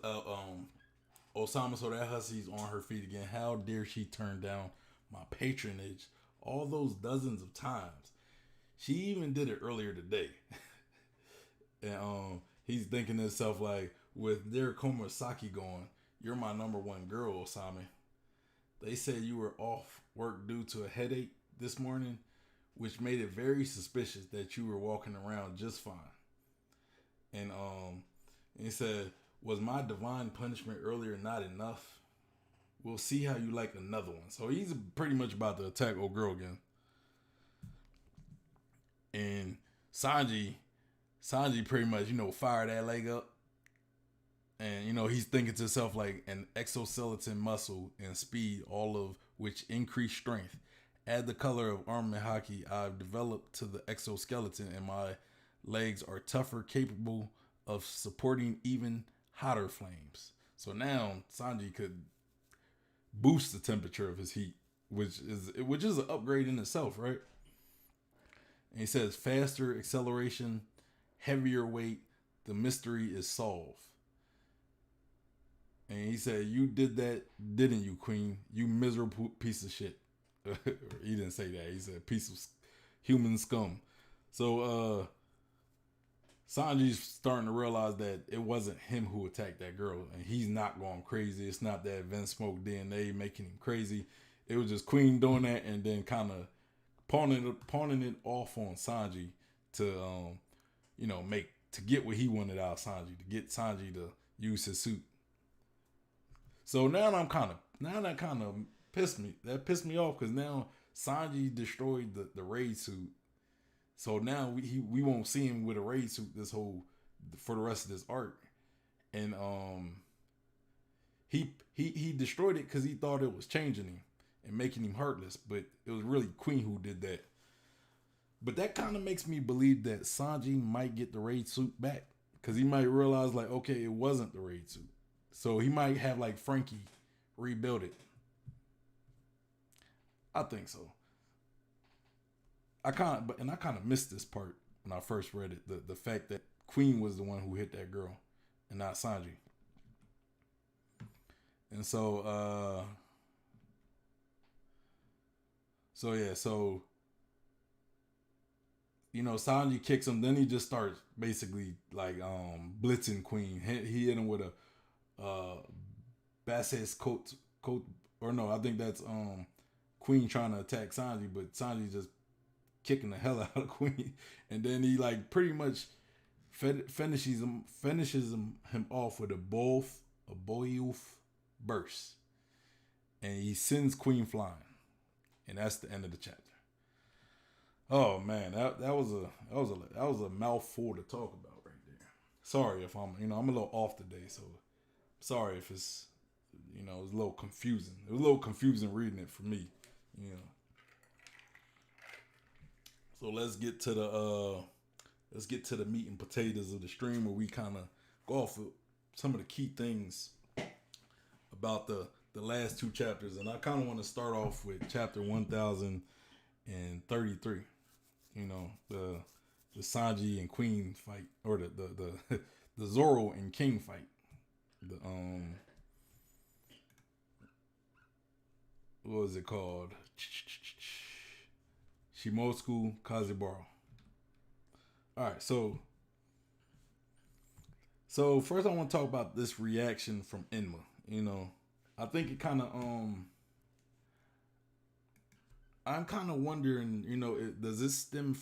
Osama, so that hussy's on her feet again. How dare she turn down my patronage all those dozens of times? She even did it earlier today. And he's thinking to himself like, with their Komasaki going, you're my number one girl, Osama. They said you were off work due to a headache this morning, which made it very suspicious that you were walking around just fine. And he said, was my divine punishment earlier not enough? We'll see how you like another one. So he's pretty much about to attack old girl again. And Sanji pretty much, fired that leg up. And, he's thinking to himself like an exoskeleton muscle and speed, all of which increase strength. Add the color of armament hockey I've developed to the exoskeleton, and my legs are tougher, capable of supporting even hotter flames. So now Sanji could boost the temperature of his heat, which is an upgrade in itself, right? And he says faster acceleration, heavier weight, the mystery is solved. And he said, you did that, didn't you, Queen? You miserable piece of shit. He didn't say that. He said piece of human scum. So Sanji's starting to realize that it wasn't him who attacked that girl, and he's not going crazy. It's not that Vent Smoke DNA making him crazy. It was just Queen doing that, and then kind of pawning it off on Sanji to to get what he wanted out of Sanji, to get Sanji to use his suit. So now that kind of pissed me. That pissed me off because now Sanji destroyed the raid suit. So now we won't see him with a raid suit for the rest of this arc. And he destroyed it because he thought it was changing him and making him heartless, but it was really Queen who did that. But that kind of makes me believe that Sanji might get the raid suit back because he might realize like, okay, it wasn't the raid suit. So he might have like Frankie rebuild it. I think so. I kind of missed this part when I first read it. The fact that Queen was the one who hit that girl and not Sanji. And so Sanji kicks him, then he just starts basically like blitzing Queen. He hit him with a Bass's coat, or no, I think that's Queen trying to attack Sanji, but Sanji just kicking the hell out of Queen, and then he like pretty much finishes him off with a Boyoof burst, and he sends Queen flying, and that's the end of the chapter. Oh man, that was a mouthful to talk about right there. Sorry if I'm a little off today, so sorry if it's it was a little confusing. It was a little confusing reading it for me, So let's get to the meat and potatoes of the stream, where we kind of go off of some of the key things about the last two chapters, and I kind of want to start off with chapter 1033. The Sanji and Queen fight, or the Zorro and King fight. The what was it called? Shimotsuki Kozaburo. All right, so So first, I want to talk about this reaction from Enma. You know, I think it kind of I'm kind of wondering. Does this stem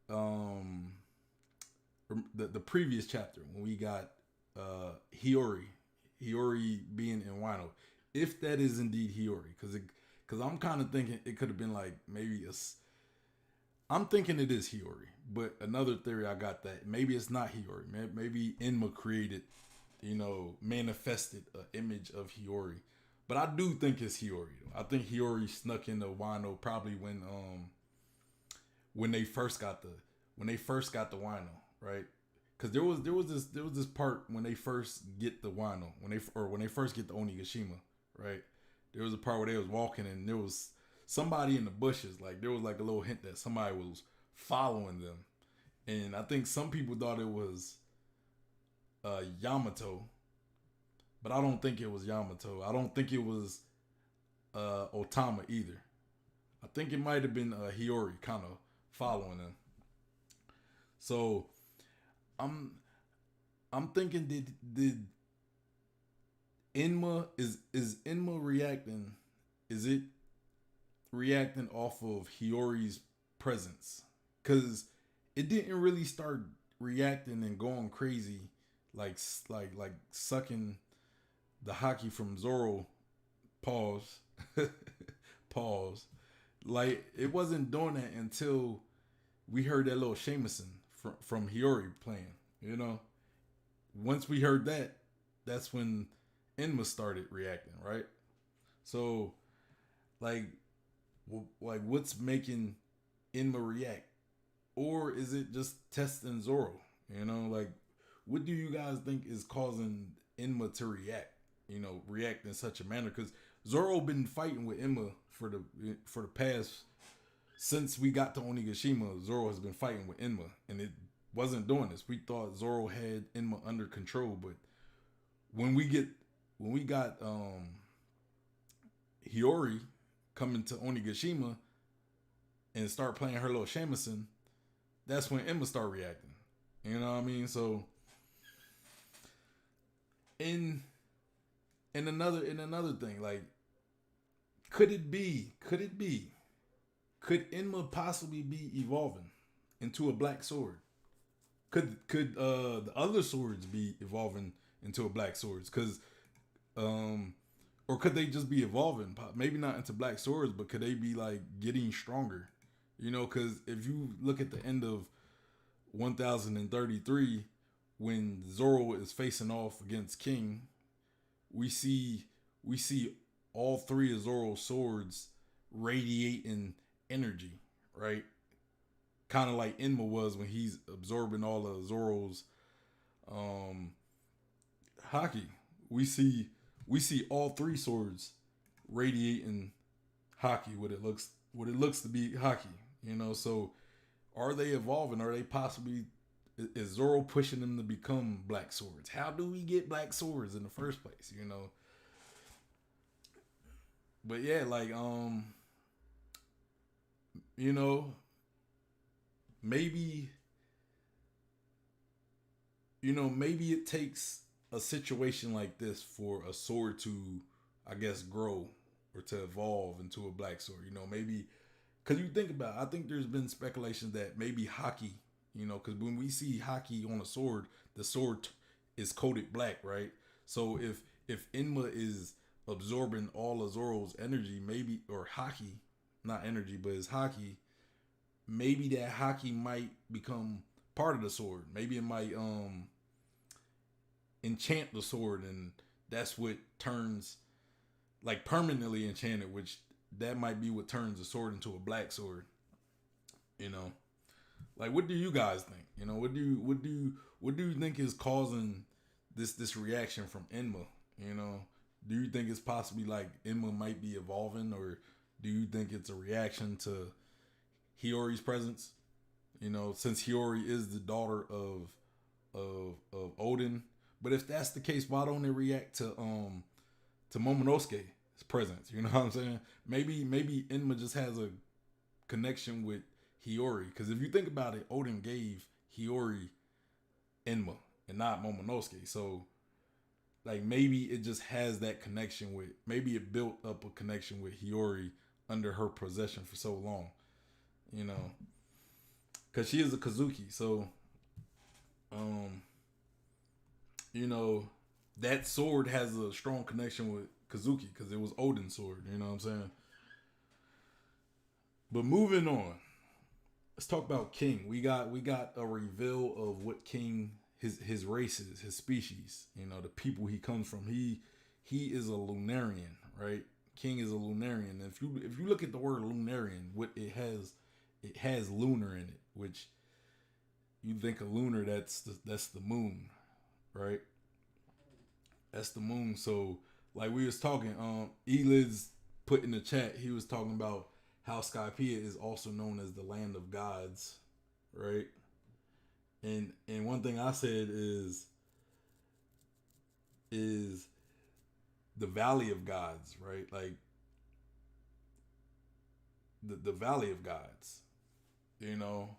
um the previous chapter when we got Hiyori being in Wano? If that is indeed Hiyori, because I'm kind of thinking it could have been like maybe I'm thinking it is Hiyori, but another theory I got that maybe it's not Hiyori. Maybe Enma created, manifested an image of Hiyori. But I do think it's Hiyori. I think Hiyori snuck into Wano probably when they first got the Wano, right? Because there was this part when they first get the Wano, when they first get the Onigashima, right? There was a part where they was walking and there was somebody in the bushes. Like there was like a little hint that somebody was following them, and I think some people thought it was Yamato, but I don't think it was Yamato. I don't think it was Otama either. I think it might have been Hiyori kind of following them. So I'm I'm thinking did is Enma reacting? Is it reacting off of Hiyori's presence? Because it didn't really start reacting and going crazy like sucking the hockey from Zorro. Pause. Pause. Like it wasn't doing that until we heard that little shamisen from Hiyori playing. You know, once we heard that, that's when Enma started reacting, right? So, like, what's making Enma react, or is it just testing Zoro? You know, like, what do you guys think is causing Enma to react? You know, react in such a manner because Zoro been fighting with Enma for the past since we got to Onigashima. Zoro has been fighting with Enma, and it wasn't doing this. We thought Zoro had Enma under control, but when we got Hiyori coming to Onigashima and start playing her little shamisen, that's when Enma start reacting. You know what I mean? So in another thing, like could Enma possibly be evolving into a black sword? Could the other swords be evolving into a black swords? Because or could they just be evolving? Maybe not into black swords, but could they be like getting stronger? You know, because if you look at the end of 1033, when Zoro is facing off against King, we see all three of Zoro's swords radiating energy, right? Kind of like Enma was when he's absorbing all of Zoro's um, haki. We see all three swords radiating haki. What it looks to be haki. You know, so are they evolving? Are they possibly is Zoro pushing them to become black swords? How do we get black swords in the first place? You know. But yeah, like you know, maybe maybe it takes a situation like this for a sword to, I guess, grow or to evolve into a black sword. You know, maybe because you think about it, I think there's been speculations that maybe haki, because when we see haki on a sword, the sword is coated black, right? So if Enma is absorbing all of Zoro's energy, maybe, or haki, not energy, but it's haki, maybe that haki might become part of the sword. Maybe it might enchant the sword, and that's what turns, like, permanently enchanted, which that might be what turns the sword into a black sword. You know, like, what do you guys think? You know, what do you think is causing this reaction from Enma? You know, do you think it's possibly like Enma might be evolving, or do you think it's a reaction to Hiyori's presence? You know, since Hiyori is the daughter of Odin. But if that's the case, why don't it react to Momonosuke's presence? You know what I'm saying? Maybe Enma just has a connection with Hiyori. Because if you think about it, Odin gave Hiyori Enma. and not Momonosuke. So like maybe it just has that connection with, maybe it built up a connection with Hiyori under her possession for so long, you know, because she is a Kazuki. So um you know, that sword has a strong connection with Kazuki because it was Odin's sword. You know what I'm saying? But moving on, let's talk about King. We got a reveal of what King, his races, his species. You know, the people he comes from. He is a Lunarian, right? King is a Lunarian. And if you look at the word Lunarian, what it has lunar in it, which you think of lunar, that's the moon, right? That's the moon. So like we was talking, Eliz put in the chat, he was talking about how Skypiea is also known as the land of gods, right? And one thing I said is the valley of gods, right? Like the valley of gods, you know.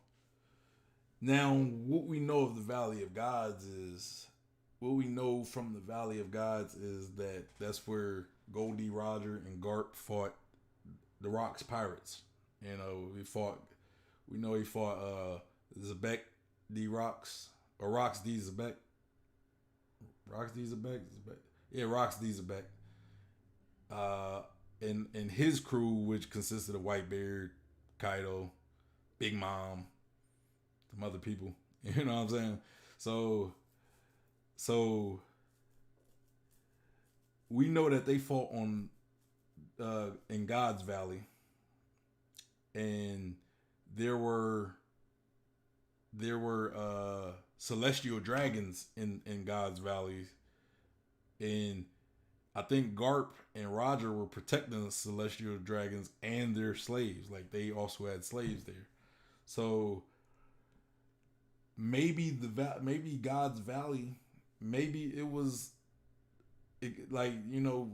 Now what we know of the valley of gods is what we know from the Valley of Gods is that that's where Goldie Roger and Garp fought the Rocks pirates. You know, we know he fought Zebek D Rocks or Rocks D Zebek. Rocks D Zebek? Zebek? Yeah, Rocks D Zebek. Uh and his crew, which consisted of Whitebeard, Kaido, Big Mom, some other people. You know what I'm saying? So so we know that they fought on in God's Valley, and there were celestial dragons in God's Valley, and I think Garp and Roger were protecting the celestial dragons and their slaves. Like they also had slaves there, so maybe God's Valley, maybe it was like you know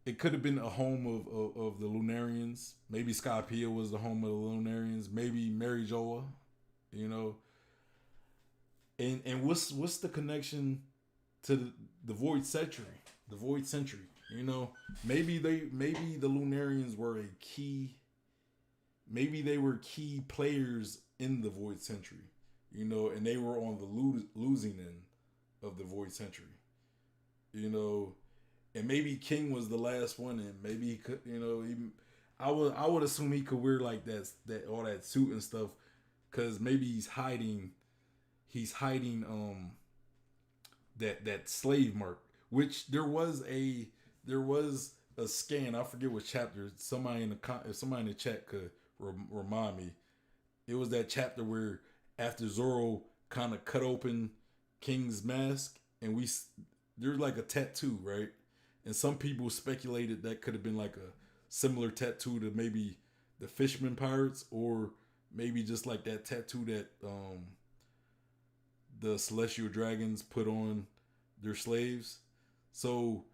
it could have been a home of the Lunarians. Maybe Skypiea was the home of the Lunarians. Maybe Mary Joa, you know. And what's the connection to the Void Century? The Void Century, you know. Maybe the Lunarians were a key. Maybe they were key players in the Void Century, you know, and they were on the losing end of the Void Century, you know. And maybe King was the last one, and maybe he could, you know, I would assume he could wear like that all that suit and stuff, because maybe he's hiding that slave mark, which there was a scan. I forget what chapter. If somebody in the chat could remind me, it was that chapter where after Zorro kind of cut open King's mask, and there's like a tattoo, right? And some people speculated that could have been like a similar tattoo to maybe the Fishman Pirates, or maybe just like that tattoo that the Celestial Dragons put on their slaves. So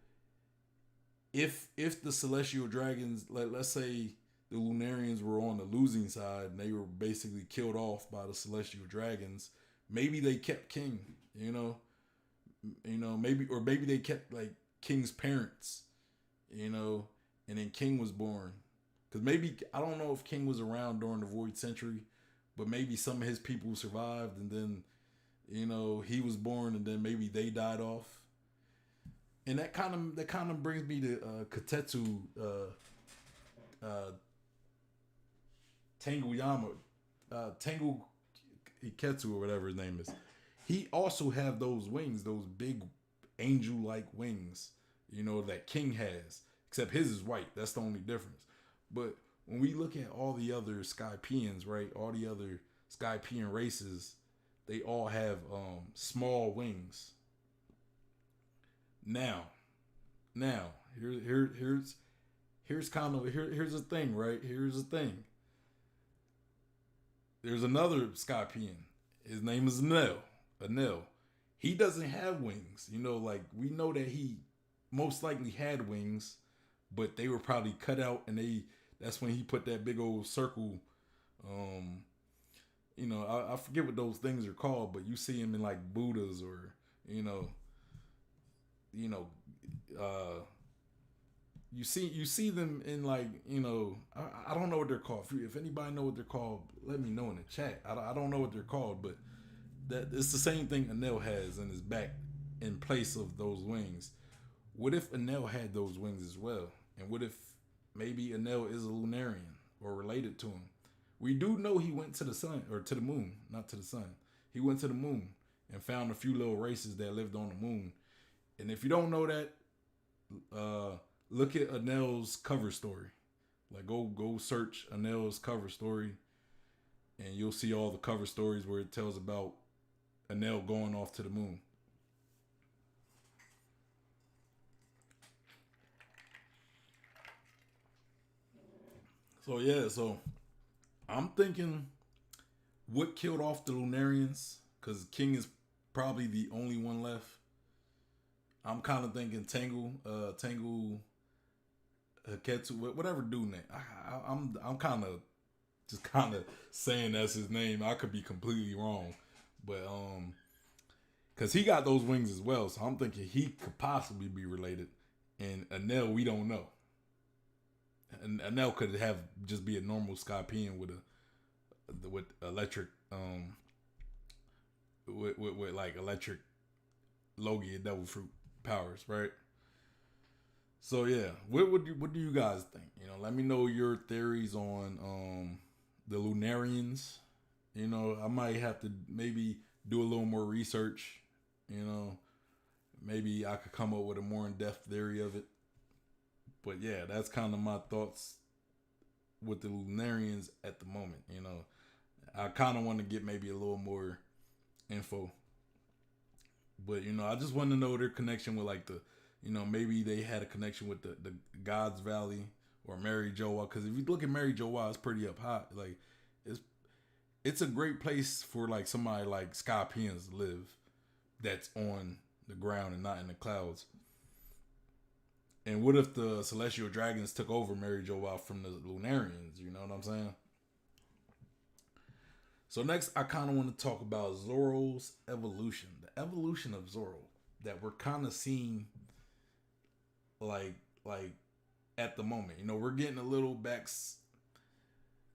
if the Celestial Dragons, let's say the Lunarians were on the losing side and they were basically killed off by the Celestial Dragons, maybe they kept King, you know, maybe they kept like King's parents, you know, and then King was born. Because maybe, I don't know if King was around during the Void Century, but maybe some of his people survived, and then, you know, he was born, and then maybe they died off. And that kind of brings me to Katetsu Tanguyama, Tangu Iketsu, or whatever his name is. He also have those wings, those big angel-like wings, you know, that King has. Except his is white. That's the only difference. But when we look at all the other Skypeans, right? All the other Skypean races, they all have small wings. Now, here's the thing, right? Here's the thing. There's another Skypean. His name is Anel. He doesn't have wings. You know, like we know that he most likely had wings, but they were probably cut out, and that's when he put that big old circle I forget what those things are called, but you see him in like Buddhas or you know, you know, uh, you see them in like I don't know what they're called. If anybody know what they're called, let me know in the chat. I don't know what they're called, but that it's the same thing Anel has in his back in place of those wings. What if Anel had those wings as well? And what if maybe Anel is a Lunarian or related to him? We do know he went to the sun or to the moon, not to the sun. He went to the moon and found a few little races that lived on the moon. And if you don't know that, look at Anel's cover story. Like go search Anel's cover story, and you'll see all the cover stories where it tells about Anel going off to the moon. So yeah, so I'm thinking what killed off the Lunarians, because King is probably the only one left. I'm kind of thinking Tangle Haketsu, whatever dude name. I'm kind of just kind of saying that's his name. I could be completely wrong, but because he got those wings as well, so I'm thinking he could possibly be related. And Anel, we don't know. And Anel could have just be a normal Scorpion with electric with like electric Logia Devil Fruit powers, right? So yeah, what do you guys think? Let me know your theories on the Lunarians. I might have to maybe do a little more research. You know, maybe I could come up with a more in depth theory of it. But yeah, that's kind of my thoughts with the Lunarians at the moment. I kind of want to get maybe a little more info, but I just want to know their connection with like the, maybe they had a connection with the God's Valley or Mary Joa. Because if you look at Mary Joa, it's pretty up high. Like it's it's a great place for like somebody like Scorpions to live, that's on the ground and not in the clouds. And what if the Celestial Dragons took over Mary Joa from the Lunarians? You know what I'm saying? So next, I kind of want to talk about Zoro's evolution, the evolution of Zoro that we're kind of seeing, like at the moment. We're getting a little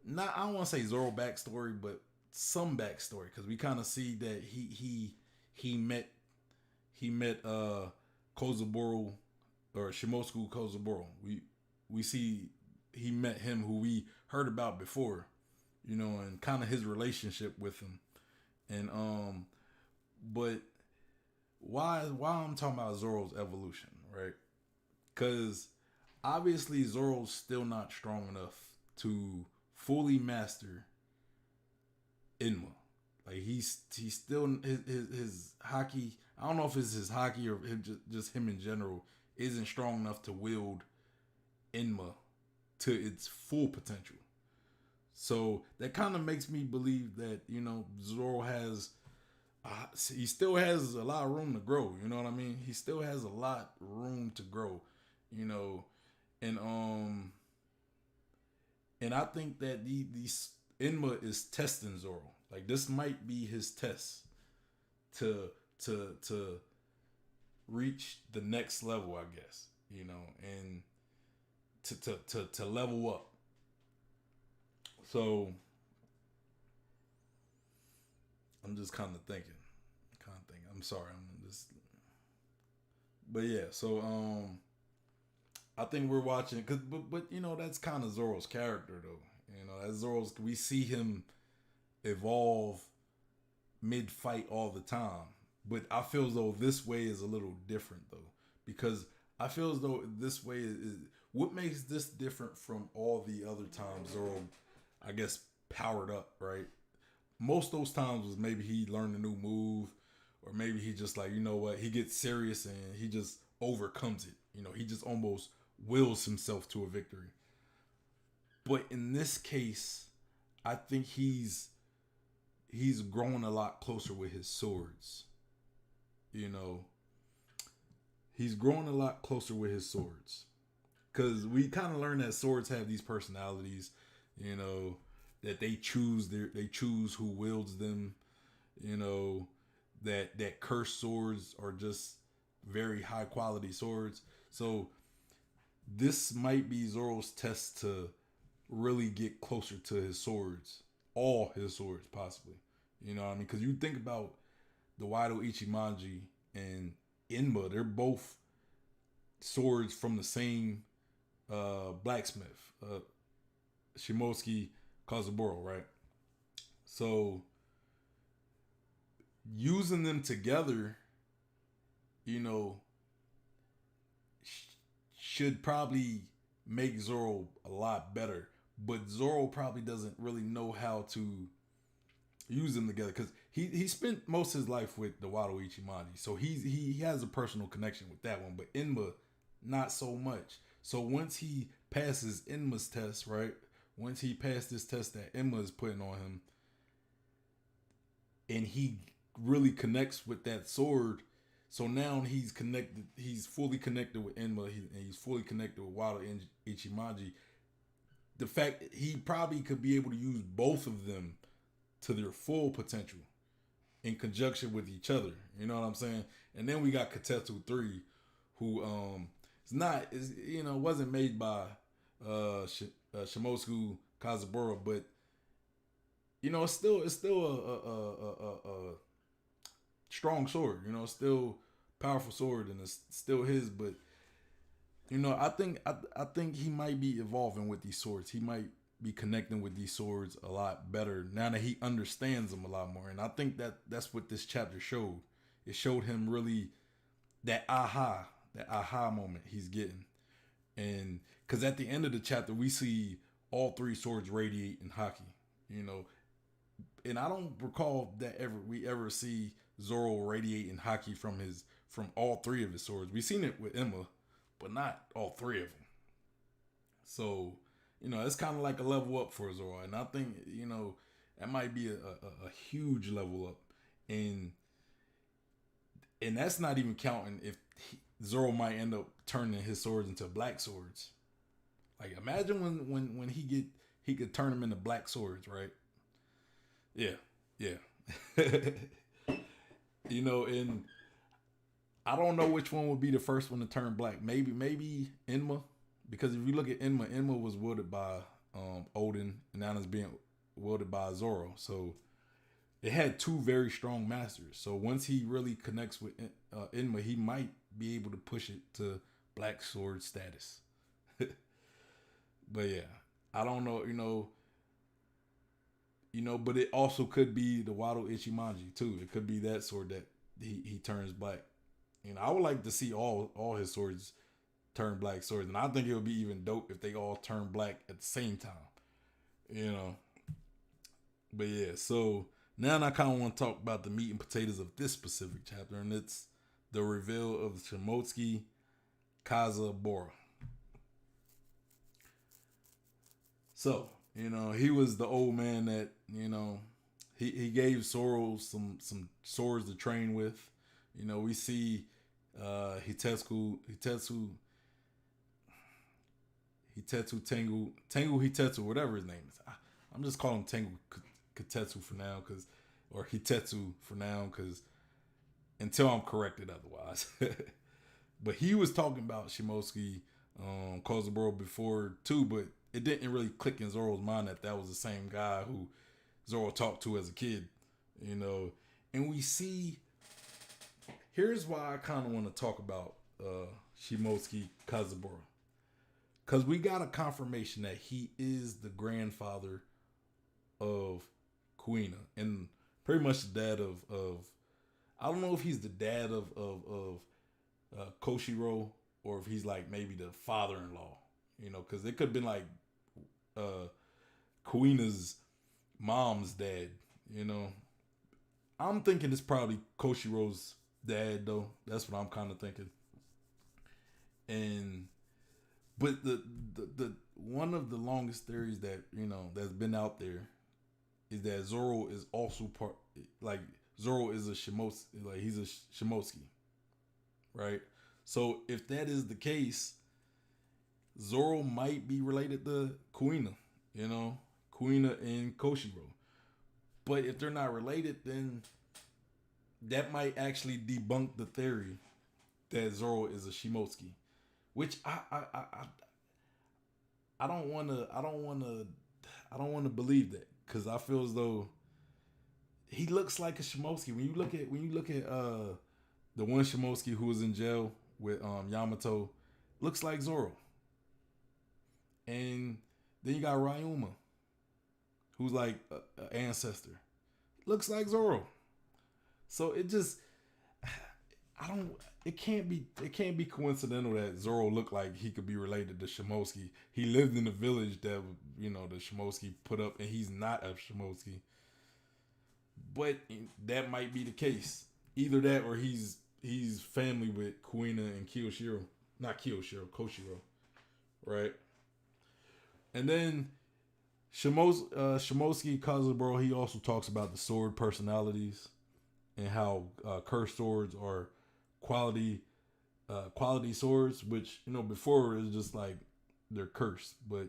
not I don't want to say Zoro backstory, but some backstory because we kind of see that he met Kozaburo or Shimotsuki Kozaburo. We see he met him who we heard about before, and kind of his relationship with him. And but why I'm talking about Zoro's evolution, right? Because obviously Zoro's still not strong enough to fully master Inma. Like he's still his hockey. I don't know if it's his hockey or just him in general isn't strong enough to wield Inma to its full potential. So that kind of makes me believe that Zoro has he still has a lot of room to grow. You know what I mean? He still has a lot room to grow. You know, and and I think that these Inma is testing Zoro. Like this might be his test to to reach the next level, I guess. And to level up. So I'm just kind of thinking. I'm sorry. I'm just. But yeah. So I think we're watching but that's kind of Zoro's character though. That's Zoro's. We see him evolve mid fight all the time. But I feel as though this way is a little different though, because I feel as though this way is what makes this different from all the other times Zoro, I guess, powered up, right? Most of those times was maybe he learned a new move, or maybe he just like, what, he gets serious and he just overcomes it. He just almost wills himself to a victory. But in this case, I think he's grown a lot closer with his swords. He's grown a lot closer with his swords. Because we kind of learned that swords have these personalities, you know, that they choose who wields them. You know, that cursed swords are just very high quality swords. So this might be Zoro's test to really get closer to his swords, all his swords possibly. You know what I mean? Because you think about the Wado Ichimonji and Inma, they're both swords from the same blacksmith, Shimotsuki Kozaburo, right? So using them together, you know, should probably make Zoro a lot better. But Zoro probably doesn't really know how to use them together because he spent most of his life with the Wado Ichimonji, so he has a personal connection with that one. But Enma, not so much. So once he passes Enma's test, right? Once he passed this test that Enma is putting on him, and he really connects with that sword. So now he's connected. He's fully connected with Enma, and he's fully connected with Wado Ichimonji. The fact he probably could be able to use both of them to their full potential in conjunction with each other. You know what I'm saying? And then we got Katetsu 3, who wasn't made by Shimotsuki Kozaburo, but it's still a strong sword. Still powerful sword, and it's still his. But I think he might be evolving with these swords. He might be connecting with these swords a lot better now that he understands them a lot more. And I think that's what this chapter showed. It showed him really that aha moment he's getting. And because at the end of the chapter, we see all three swords radiate in haki, and I don't recall that we ever see Zoro radiate in haki from all three of his swords. We've seen it with Emma, but not all three of them. So, it's kind of like a level up for Zoro. And I think, that might be a huge level up. And that's not even counting if Zoro might end up turning his swords into black swords. Like, imagine when he could turn them into black swords, right? Yeah. And I don't know which one would be the first one to turn black. Maybe Enma. Because if you look at Enma was wielded by Odin, and now it's being wielded by Zoro. So it had two very strong masters. So once he really connects with Enma, he might be able to push it to black sword status. But yeah, I don't know, but it also could be the Wado Ichimonji too. It could be that sword that he turns black. I would like to see all his swords turn black swords, and I think it would be even dope if they all turn black at the same time. But yeah, so now I kind of want to talk about the meat and potatoes of this specific chapter, and it's the reveal of Shimotsuki Kozaburo. So, he was the old man that, he gave Zoro some swords to train with. We see Hitetsu Tengu Hitetsu, whatever his name is. I'm just calling him Tengu Katetsu for now, or Hitetsu for now, because until I'm corrected otherwise. But he was talking about Shimotsuki Kozaburo before too, but it didn't really click in Zoro's mind that was the same guy who Zoro talked to as a kid, And we see, here's why I kind of want to talk about Shimotsuki Kozaburo. Because we got a confirmation that he is the grandfather of Kuina, and pretty much the dad of I don't know if he's the dad of Koshiro, or if he's like maybe the father-in-law, because it could have been like Kuina's mom's dad, I'm thinking it's probably Koshiro's dad, though. That's what I'm kind of thinking. But the one of the longest theories that that's been out there is that Zoro is also Zoro is a Shimotsuki, like he's a Shimotsuki, right? So if that is the case, Zoro might be related to Kuina. Kuina and Koshiro. But if they're not related, then that might actually debunk the theory that Zoro is a Shimotsuki, which I don't want to believe that because I feel as though he looks like a Shimotsuki. When you look at the one Shimotsuki who was in jail with Yamato, looks like Zoro. And then you got Ryuma, who's like an ancestor, looks like Zoro. So it just, I don't. It can't be coincidental that Zoro looked like he could be related to Shimotsuki. He lived in the village that the Shimotsuki put up, and he's not a Shimotsuki. But that might be the case. Either that, or he's family with Kuina and Kiyoshiro, not Kiyoshiro, Koshiro, right? And then Shimotsuki Kozaburo, he also talks about the sword personalities and how cursed swords are quality swords, which before it was just like they're cursed, but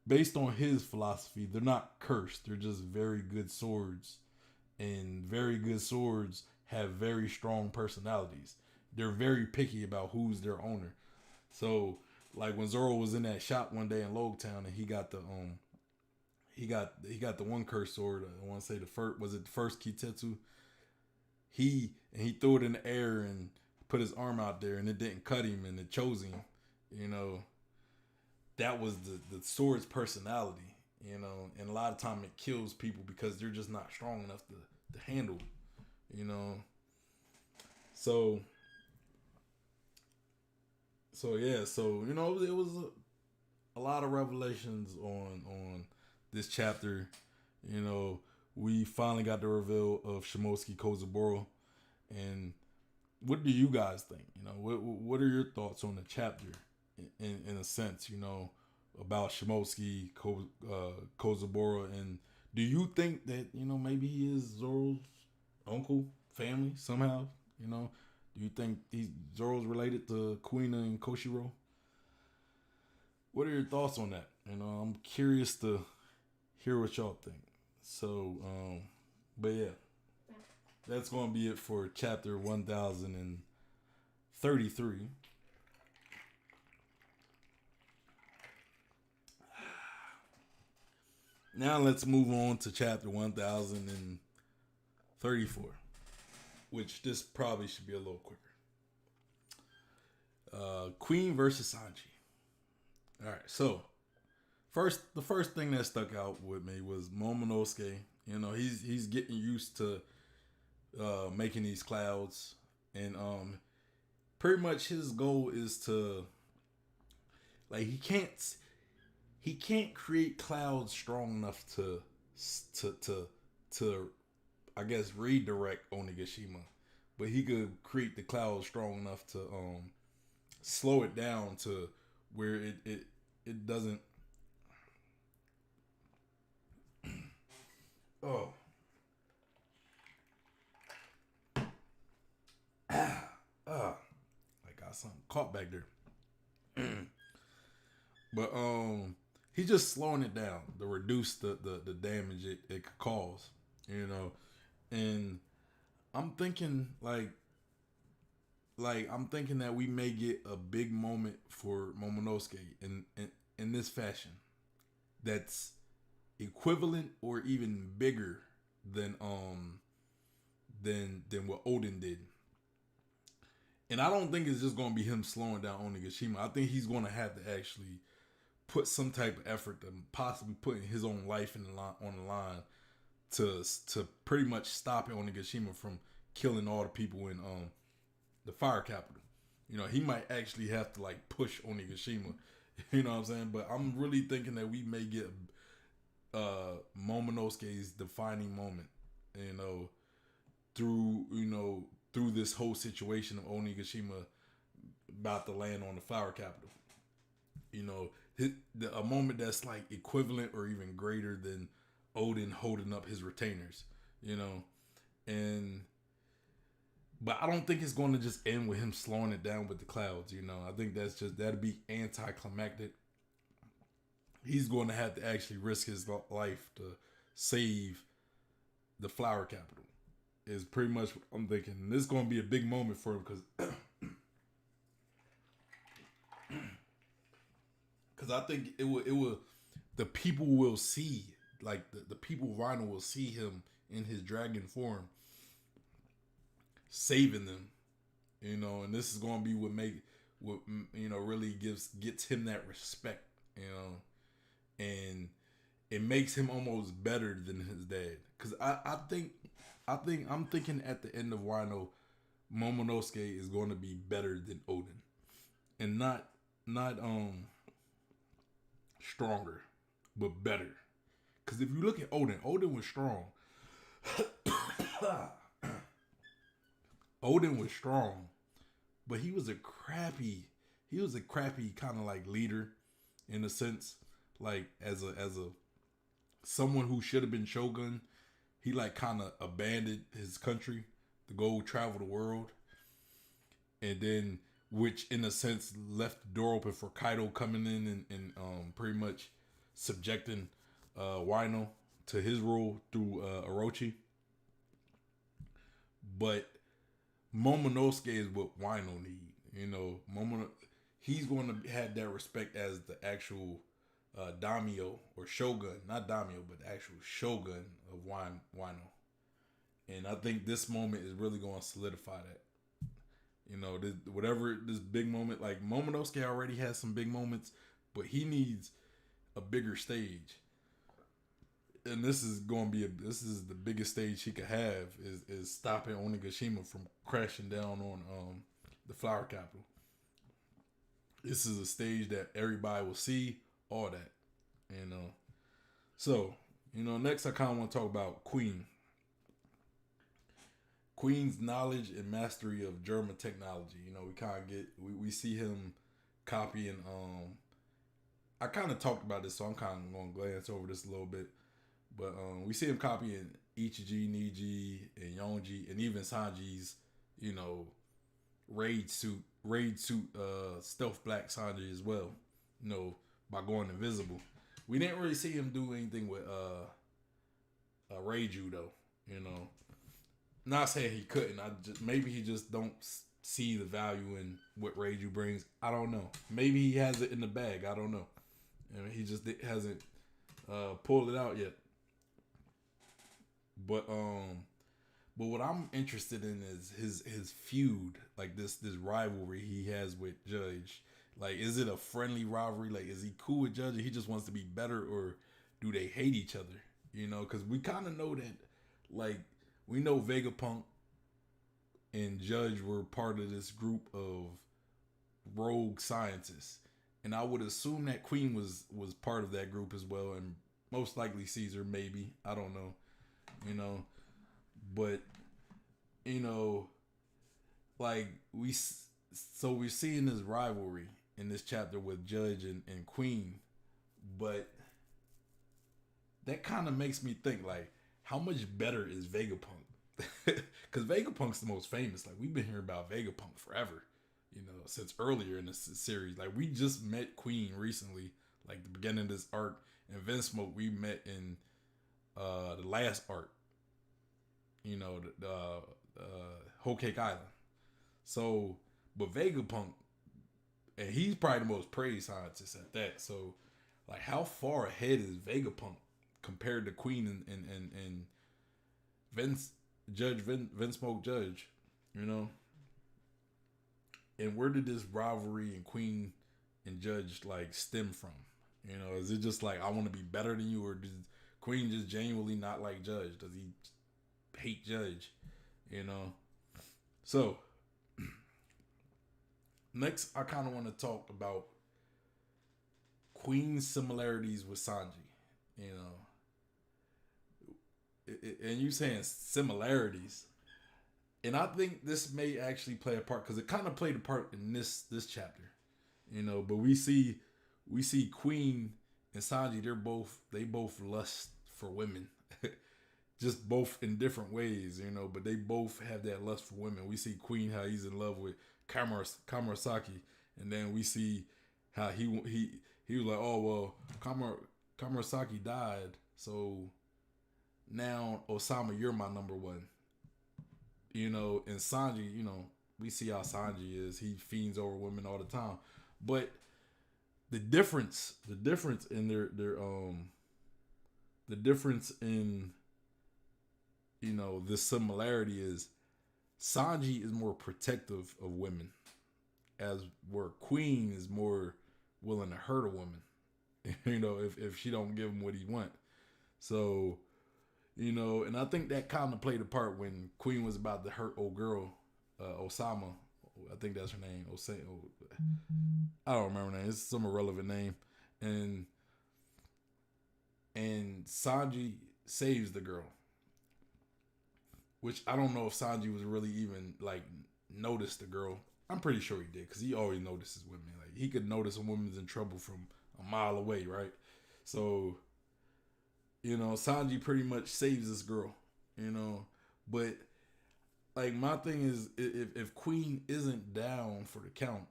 based on his philosophy, they're not cursed. They're just very good swords, and very good swords have very strong personalities. They're very picky about who's their owner. So, like when Zoro was in that shop one day in Logtown, and he got the the one cursed sword. I want to say the first Kitetsu. He threw it in the air and put his arm out there, and it didn't cut him, and it chose him. That was the sword's personality. And a lot of time it kills people because they're just not strong enough to handle. So yeah, it was a lot of revelations on this chapter. We finally got the reveal of Shimotsuki Kozaburo, and what do you guys think? What are your thoughts on the chapter, in a sense? About Shimotsuki Kozaburo, and do you think that maybe he is Zoro's uncle, family somehow? Do you think Zoro's related to Kuina and Koshiro? What are your thoughts on that? I'm curious to hear what y'all think. So, but yeah, that's going to be it for chapter 1033. Now let's move on to chapter 1034, which this probably should be a little quicker. Queen versus Sanji. All right, so the first thing that stuck out with me was Momonosuke. He's getting used to making these clouds, and pretty much his goal is to, like, he can't create clouds strong enough to I guess redirect Onigashima, but he could create the clouds strong enough to slow it down to where it doesn't. Oh. I got something caught back there. But he's just slowing it down to reduce the damage it could cause, And I'm thinking I'm thinking that we may get a big moment for Momonosuke in this fashion that's equivalent or even bigger than what Odin did. And I don't think it's just going to be him slowing down Onigashima. I think he's going to have to actually put some type of effort to possibly putting his own life on the line to pretty much stop Onigashima from killing all the people in the fire capital. He might actually have to push Onigashima. You know what I'm saying? But I'm really thinking that we may get Momonosuke's defining moment. Through this whole situation of Onigashima about to land on the fire capital. A moment that's equivalent or even greater than Odin holding up his retainers. But I don't think it's going to just end with him slowing it down with the clouds. I think that'd be anticlimactic. he's going to have to actually risk his life to save the flower capital. Is pretty much what I'm thinking. And this is going to be a big moment for him because I think it will the people will see, like the people Rhino will see him in his dragon form saving them, and this is going to be what really gets him that respect, and it makes him almost better than his dad. Because I'm thinking at the end of Wano, Momonosuke is going to be better than Odin, and not stronger, but better. Because if you look at Odin was strong. Odin was strong, but he was a crappy kind of like leader, in a sense, like as a someone who should have been shogun. He like kind of abandoned his country to go travel the world, and then which in a sense left the door open for Kaido coming in and pretty much subjecting Wino to his rule through Orochi. But Momonosuke is what Wino need. He's going to have that respect as the actual daimyo or shogun, not daimyo, but the actual shogun of Wino. And I think this moment is really going to solidify that. This big moment, like Momonosuke already has some big moments, but he needs a bigger stage. And this is the biggest stage he could have is stopping Onigashima from crashing down on the flower capital. This is a stage that everybody will see, all that. So, next I kind of want to talk about Queen. Queen's knowledge and mastery of German technology. We kind of we see him copying. I kind of talked about this, so I'm kind of going to glance over this a little bit. But we see him copying Ichiji, Niji, and Yonji, and even Sanji's, raid suit, stealth black Sanji as well. By going invisible. We didn't really see him do anything with Reiju though. Not saying he couldn't. Maybe he just don't see the value in what Reiju brings. I don't know. Maybe he has it in the bag. I don't know. He just hasn't pulled it out yet. But what I'm interested in is his feud, like this rivalry he has with Judge. Like, is it a friendly rivalry? Like, is he cool with Judge and he just wants to be better, or do they hate each other? Because we kind of know that, like, we know Vegapunk and Judge were part of this group of rogue scientists, and I would assume that Queen was part of that group as well, and most likely Caesar, maybe, I don't know, but like we're seeing this rivalry in this chapter with Judge and Queen, but that kind of makes me think, like, how much better is Vegapunk? Because Vegapunk's the most famous. Like, we've been hearing about Vegapunk forever, since earlier in this series. Like, we just met Queen recently, like the beginning of this arc, and Vinsmoke we met in the last arc, the Whole Cake Island. So, but Vegapunk, and he's probably the most praised scientist at that. So, like, how far ahead is Vegapunk compared to Queen and Vinsmoke Judge, And where did this rivalry in Queen and Judge like stem from? Is it just like, I want to be better than you, or does Queen just genuinely not like Judge? Does he hate Judge? So next, I kind of want to talk about Queen's similarities with Sanji. And you saying similarities, and I think this may actually play a part, because it kind of played a part in this chapter, But we see Queen and Sanji. They both lust for women, just both in different ways, But they both have that lust for women. We see Queen, how he's in love with Kamarasaki, and then we see how he was like, oh well, Kamarasaki died, so now Osama, you're my number one. And Sanji, we see how Sanji is. He fiends over women all the time. But the difference in the difference in this similarity is Sanji is more protective of women, as where Queen is more willing to hurt a woman. if she don't give him what he want. So, and I think that kind of played a part when Queen was about to hurt old girl, Osama. I think that's her name. I don't remember her name. It's some irrelevant name. And Sanji saves the girl. Which I don't know if Sanji was really even like noticed the girl. I'm pretty sure he did, because he always notices women. Like, he could notice a woman's in trouble from a mile away, right? So, Sanji pretty much saves this girl, But, like, my thing is, if Queen isn't down for the count,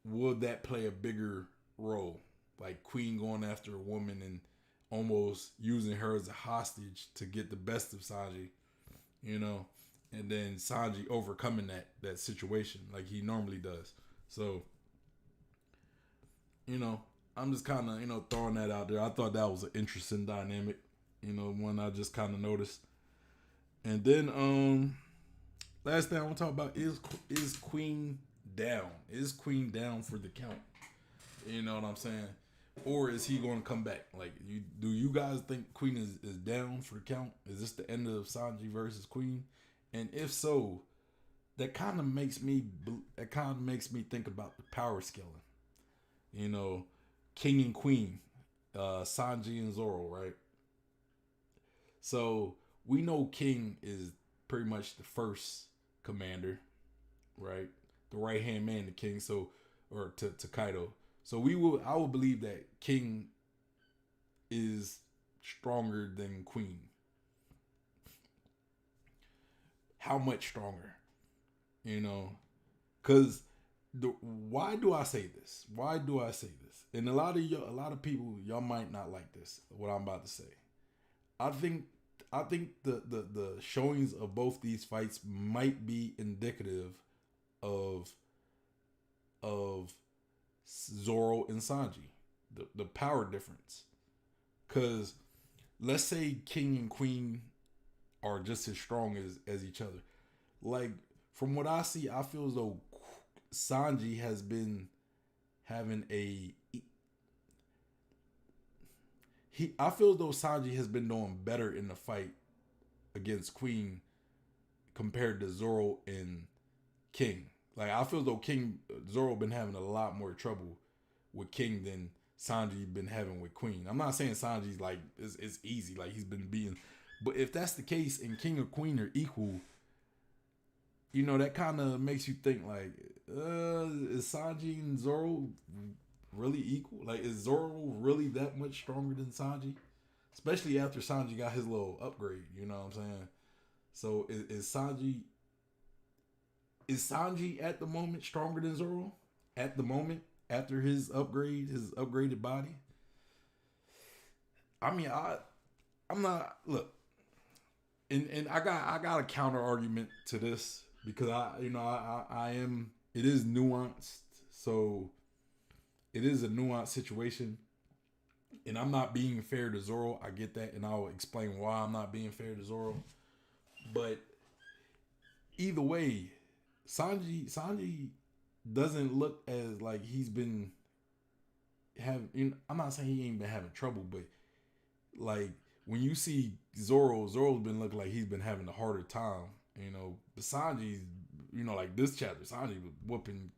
would that play a bigger role? Like, Queen going after a woman and almost using her as a hostage to get the best of Sanji, and then Sanji overcoming that situation like he normally does. So, I'm just kind of, throwing that out there. I thought that was an interesting dynamic, one I just kind of noticed. And then, last thing I want to talk about is Queen down? Is Queen down for the count? You know what I'm saying? Or is he going to come back? Like, do you guys think Queen is down for the count? Is this the end of Sanji versus Queen? And if so, that kind of makes me think about the power scaling. King and Queen, Sanji and Zorro, right? So we know King is pretty much the first commander, right? The right hand man to King, or to Kaido. So I would believe that King is stronger than Queen. How much stronger? Because why do I say this? Why do I say this? And a lot of people, y'all might not like this, what I'm about to say. I think the showings of both these fights might be indicative of Zoro and Sanji, the power difference. Because let's say King and Queen are just as strong as each other. Like, from what I see, I feel as though Sanji has been having I feel as though Sanji has been doing better in the fight against Queen compared to Zoro and King. Like, I feel as though Zoro been having a lot more trouble with King than Sanji been having with Queen. I'm not saying Sanji's like it's easy, like he's been beating, but if that's the case and King and Queen are equal, that kind of makes you think like, is Sanji and Zoro really equal? Like, is Zoro really that much stronger than Sanji? Especially after Sanji got his little upgrade, you know what I'm saying? So is Sanji at the moment stronger than Zoro? At the moment, after his upgraded body? I mean, I'm not, look, and I got a counter argument to this, because I am, it is nuanced, so it is a nuanced situation, and I'm not being fair to Zoro. I get that, and I'll explain why I'm not being fair to Zoro. But either way, Sanji doesn't look as like he's been having. I'm not saying he ain't been having trouble, but like when you see Zoro's been looking like he's been having a harder time. But Sanji's, like this chapter, Sanji was whooping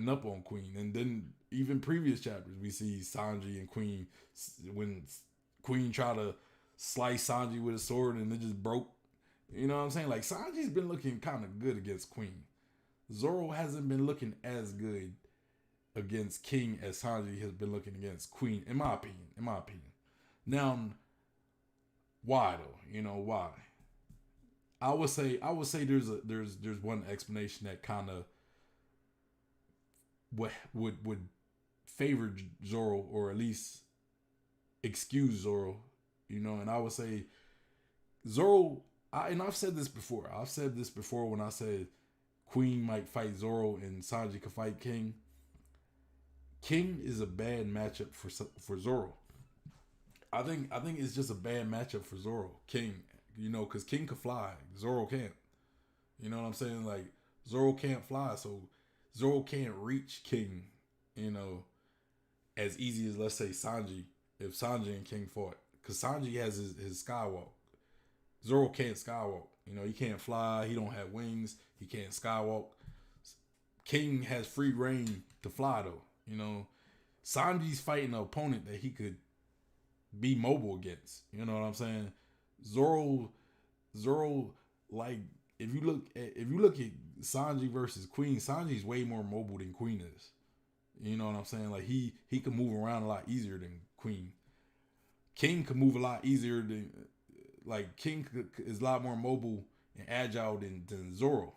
up on Queen, and then even previous chapters we see Sanji and Queen, when Queen tried to slice Sanji with a sword and it just broke. You know what I'm saying? Like, Sanji's been looking kind of good against Queen. Zoro hasn't been looking as good against King as Sanji has been looking against Queen, in my opinion. Now, why though? Why? I would say there's one explanation that kind of would favor Zoro, or at least excuse Zoro, and I would say Zoro. And I've said this before. I've said this before when I said Queen might fight Zoro and Sanji could fight King. King is a bad matchup for Zoro. I think it's just a bad matchup for Zoro. King, because King could fly, Zoro can't. You know what I'm saying? Like Zoro can't fly, so Zoro can't reach King. As easy as, let's say, Sanji. If Sanji and King fought, because Sanji has his skywalk. Zoro can't skywalk. He can't fly. He don't have wings. He can't skywalk. King has free reign to fly though. Sanji's fighting an opponent that he could be mobile against. You know what I'm saying? Zoro, like if you look at Sanji versus Queen, Sanji's way more mobile than Queen is. You know what I'm saying? Like he can move around a lot easier than Queen. King can move a lot easier than, like, King is a lot more mobile and agile than Zoro.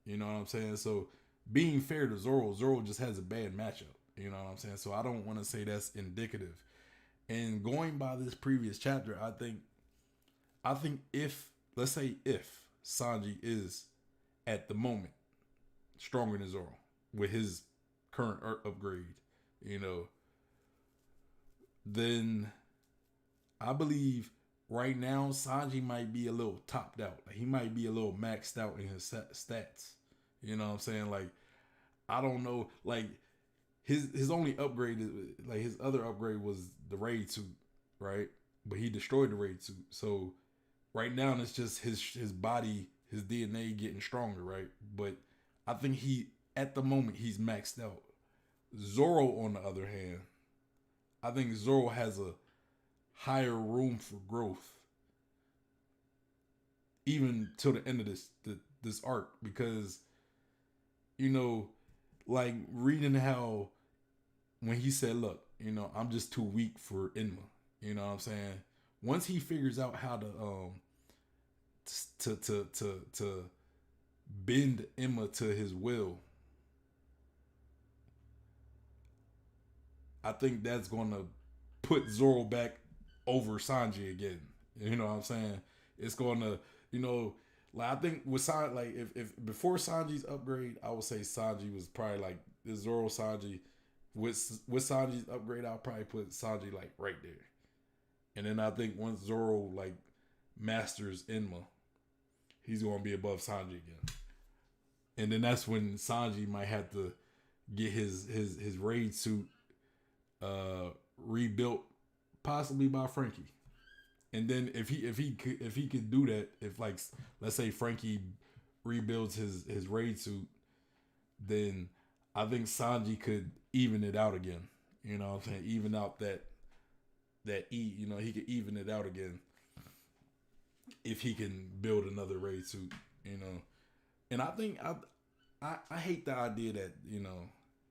You know what I'm saying? So being fair to Zoro just has a bad matchup. You know what I'm saying? So I don't want to say that's indicative. And going by this previous chapter, I think if, let's say, if Sanji is at the moment stronger than Zoro with his current upgrade, then I believe right now Sanji might be a little topped out. Like, he might be a little maxed out in his stats. You know what I'm saying? Like, I don't know. Like, his only upgrade is, like, his other upgrade was the raid suit, right? But he destroyed the raid suit. So right now it's just his body, his DNA getting stronger, right? But I think at the moment he's maxed out. Zoro, on the other hand, I think Zoro has a higher room for growth, even till the end of this arc, because like reading how when he said, "Look, I'm just too weak for Enma." You know what I'm saying? Once he figures out how to bend Emma to his will, I think that's gonna put Zoro back over Sanji again. You know what I'm saying? It's gonna, like, I think with Sanji, like, if before Sanji's upgrade, I would say Sanji was probably like the Zoro Sanji. With Sanji's upgrade, I'll probably put Sanji like right there. And then I think once Zoro like masters Enma, he's gonna be above Sanji again. And then that's when Sanji might have to get his raid suit rebuilt, possibly by Frankie. And then if he could do that, if, like, let's say Frankie rebuilds his raid suit, then I think Sanji could even it out again. You know what I'm saying? Even out that he could even it out again if he can build another raid suit. And I think I hate the idea that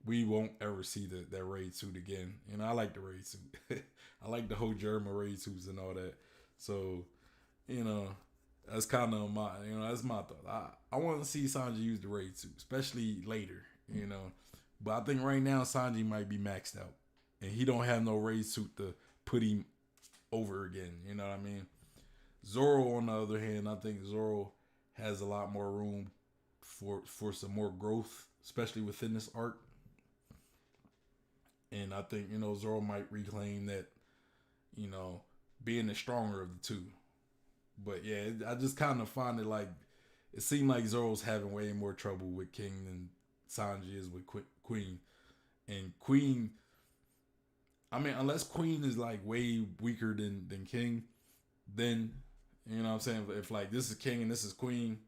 we won't ever see that raid suit again. I like the raid suit. I like the whole German raid suits and all that. So, that's kind of that's my thought. I want to see Sanji use the raid suit, especially later, But I think right now Sanji might be maxed out. And he don't have no raid suit to put him over again. You know what I mean? Zoro, on the other hand, I think Zoro has a lot more room for some more growth, especially within this arc. And I think, Zoro might reclaim that, being the stronger of the two. But yeah, I just kind of find it like, it seemed like Zoro's having way more trouble with King than Sanji is with Queen. And Queen, I mean, unless Queen is like way weaker than King, then, what I'm saying? If like this is King and this is Queen,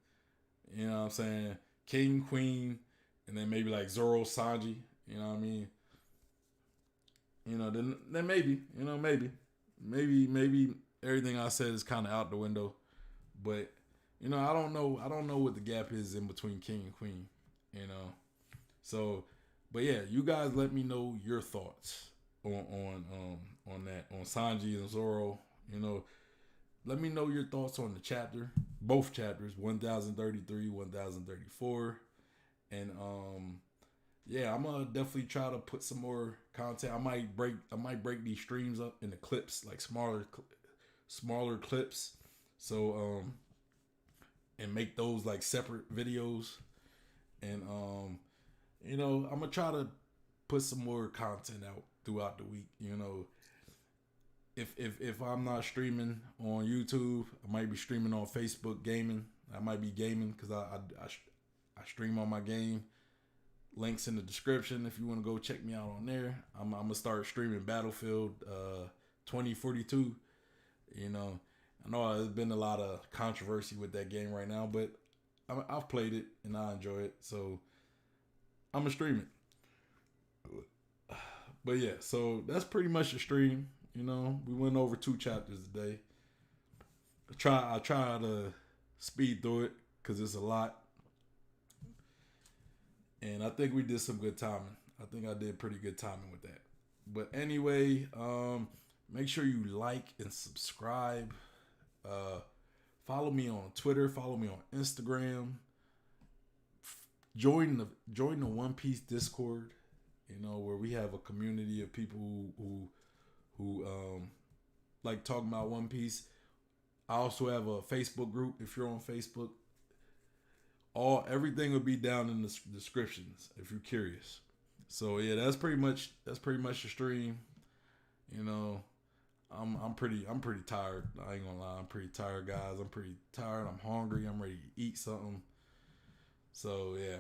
what I'm saying? King, Queen, and then maybe like Zoro, Sanji, what I mean? Then maybe, maybe everything I said is kind of out the window. But, I don't know. I don't know what the gap is in between King and Queen, So, but yeah, you guys let me know your thoughts on that, on Sanji and Zoro. Let me know your thoughts on the chapter, both chapters, 1033, 1034, and yeah, I'm gonna definitely try to put some more content. I might break these streams up into clips, like smaller clips. So and make those like separate videos. And I'm gonna try to put some more content out throughout the week. If I'm not streaming on YouTube, I might be streaming on Facebook gaming. I might be gaming because I stream on my game. Links in the description if you want to go check me out on there. I'm gonna start streaming Battlefield 2042. I know there's been a lot of controversy with that game right now, but I've played it and I enjoy it, so I'm gonna stream it. But yeah, so that's pretty much the stream. We went over 2 chapters today. I try to speed through it because it's a lot, and I think we did some good timing. I think I did pretty good timing with that. But anyway, make sure you like and subscribe. Uh, Follow me on Twitter. Follow me on Instagram. Join the One Piece Discord. Where we have a community of people who like talking about One Piece. I also have a Facebook group. If you're on Facebook, everything will be down in the descriptions if you're curious. So yeah, that's pretty much the stream. You know, I'm pretty tired. I ain't gonna lie, I'm pretty tired, guys. I'm pretty tired. I'm hungry. I'm ready to eat something. So yeah,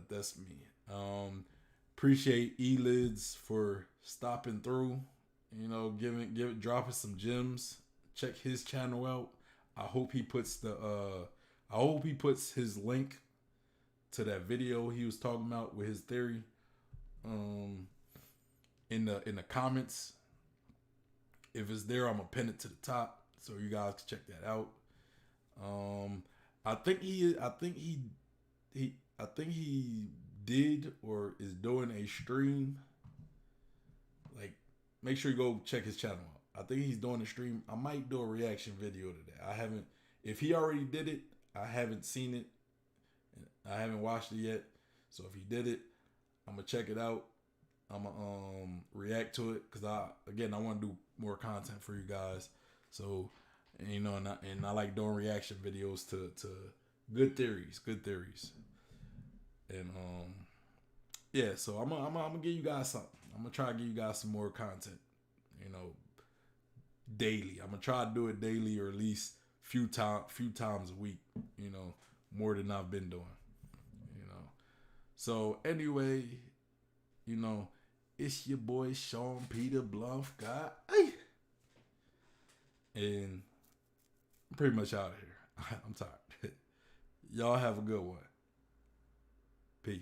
that's me. Appreciate Elids for stopping through. Dropping some gems. Check his channel out. I hope he puts his link to that video he was talking about with his theory um in the comments. If it's there, I'm gonna pin it to the top so you guys can check that out. I think he did or is doing a stream. Like, make sure you go check his channel out. I think he's doing a stream. I might do a reaction video to that. I haven't. If he already did it, I haven't seen it. I haven't watched it yet. So if he did it, I'm gonna check it out. I'm gonna react to it because I want to do more content for you guys. So and I like doing reaction videos to good theories, and yeah. So I'm gonna give you guys something. I'm gonna try to give you guys some more content. Daily. I'm gonna try to do it daily or at least few times a week. More than I've been doing. So anyway, you know, it's your boy Sean Peter Bluff guy. And I'm pretty much out of here. I'm tired. Y'all have a good one.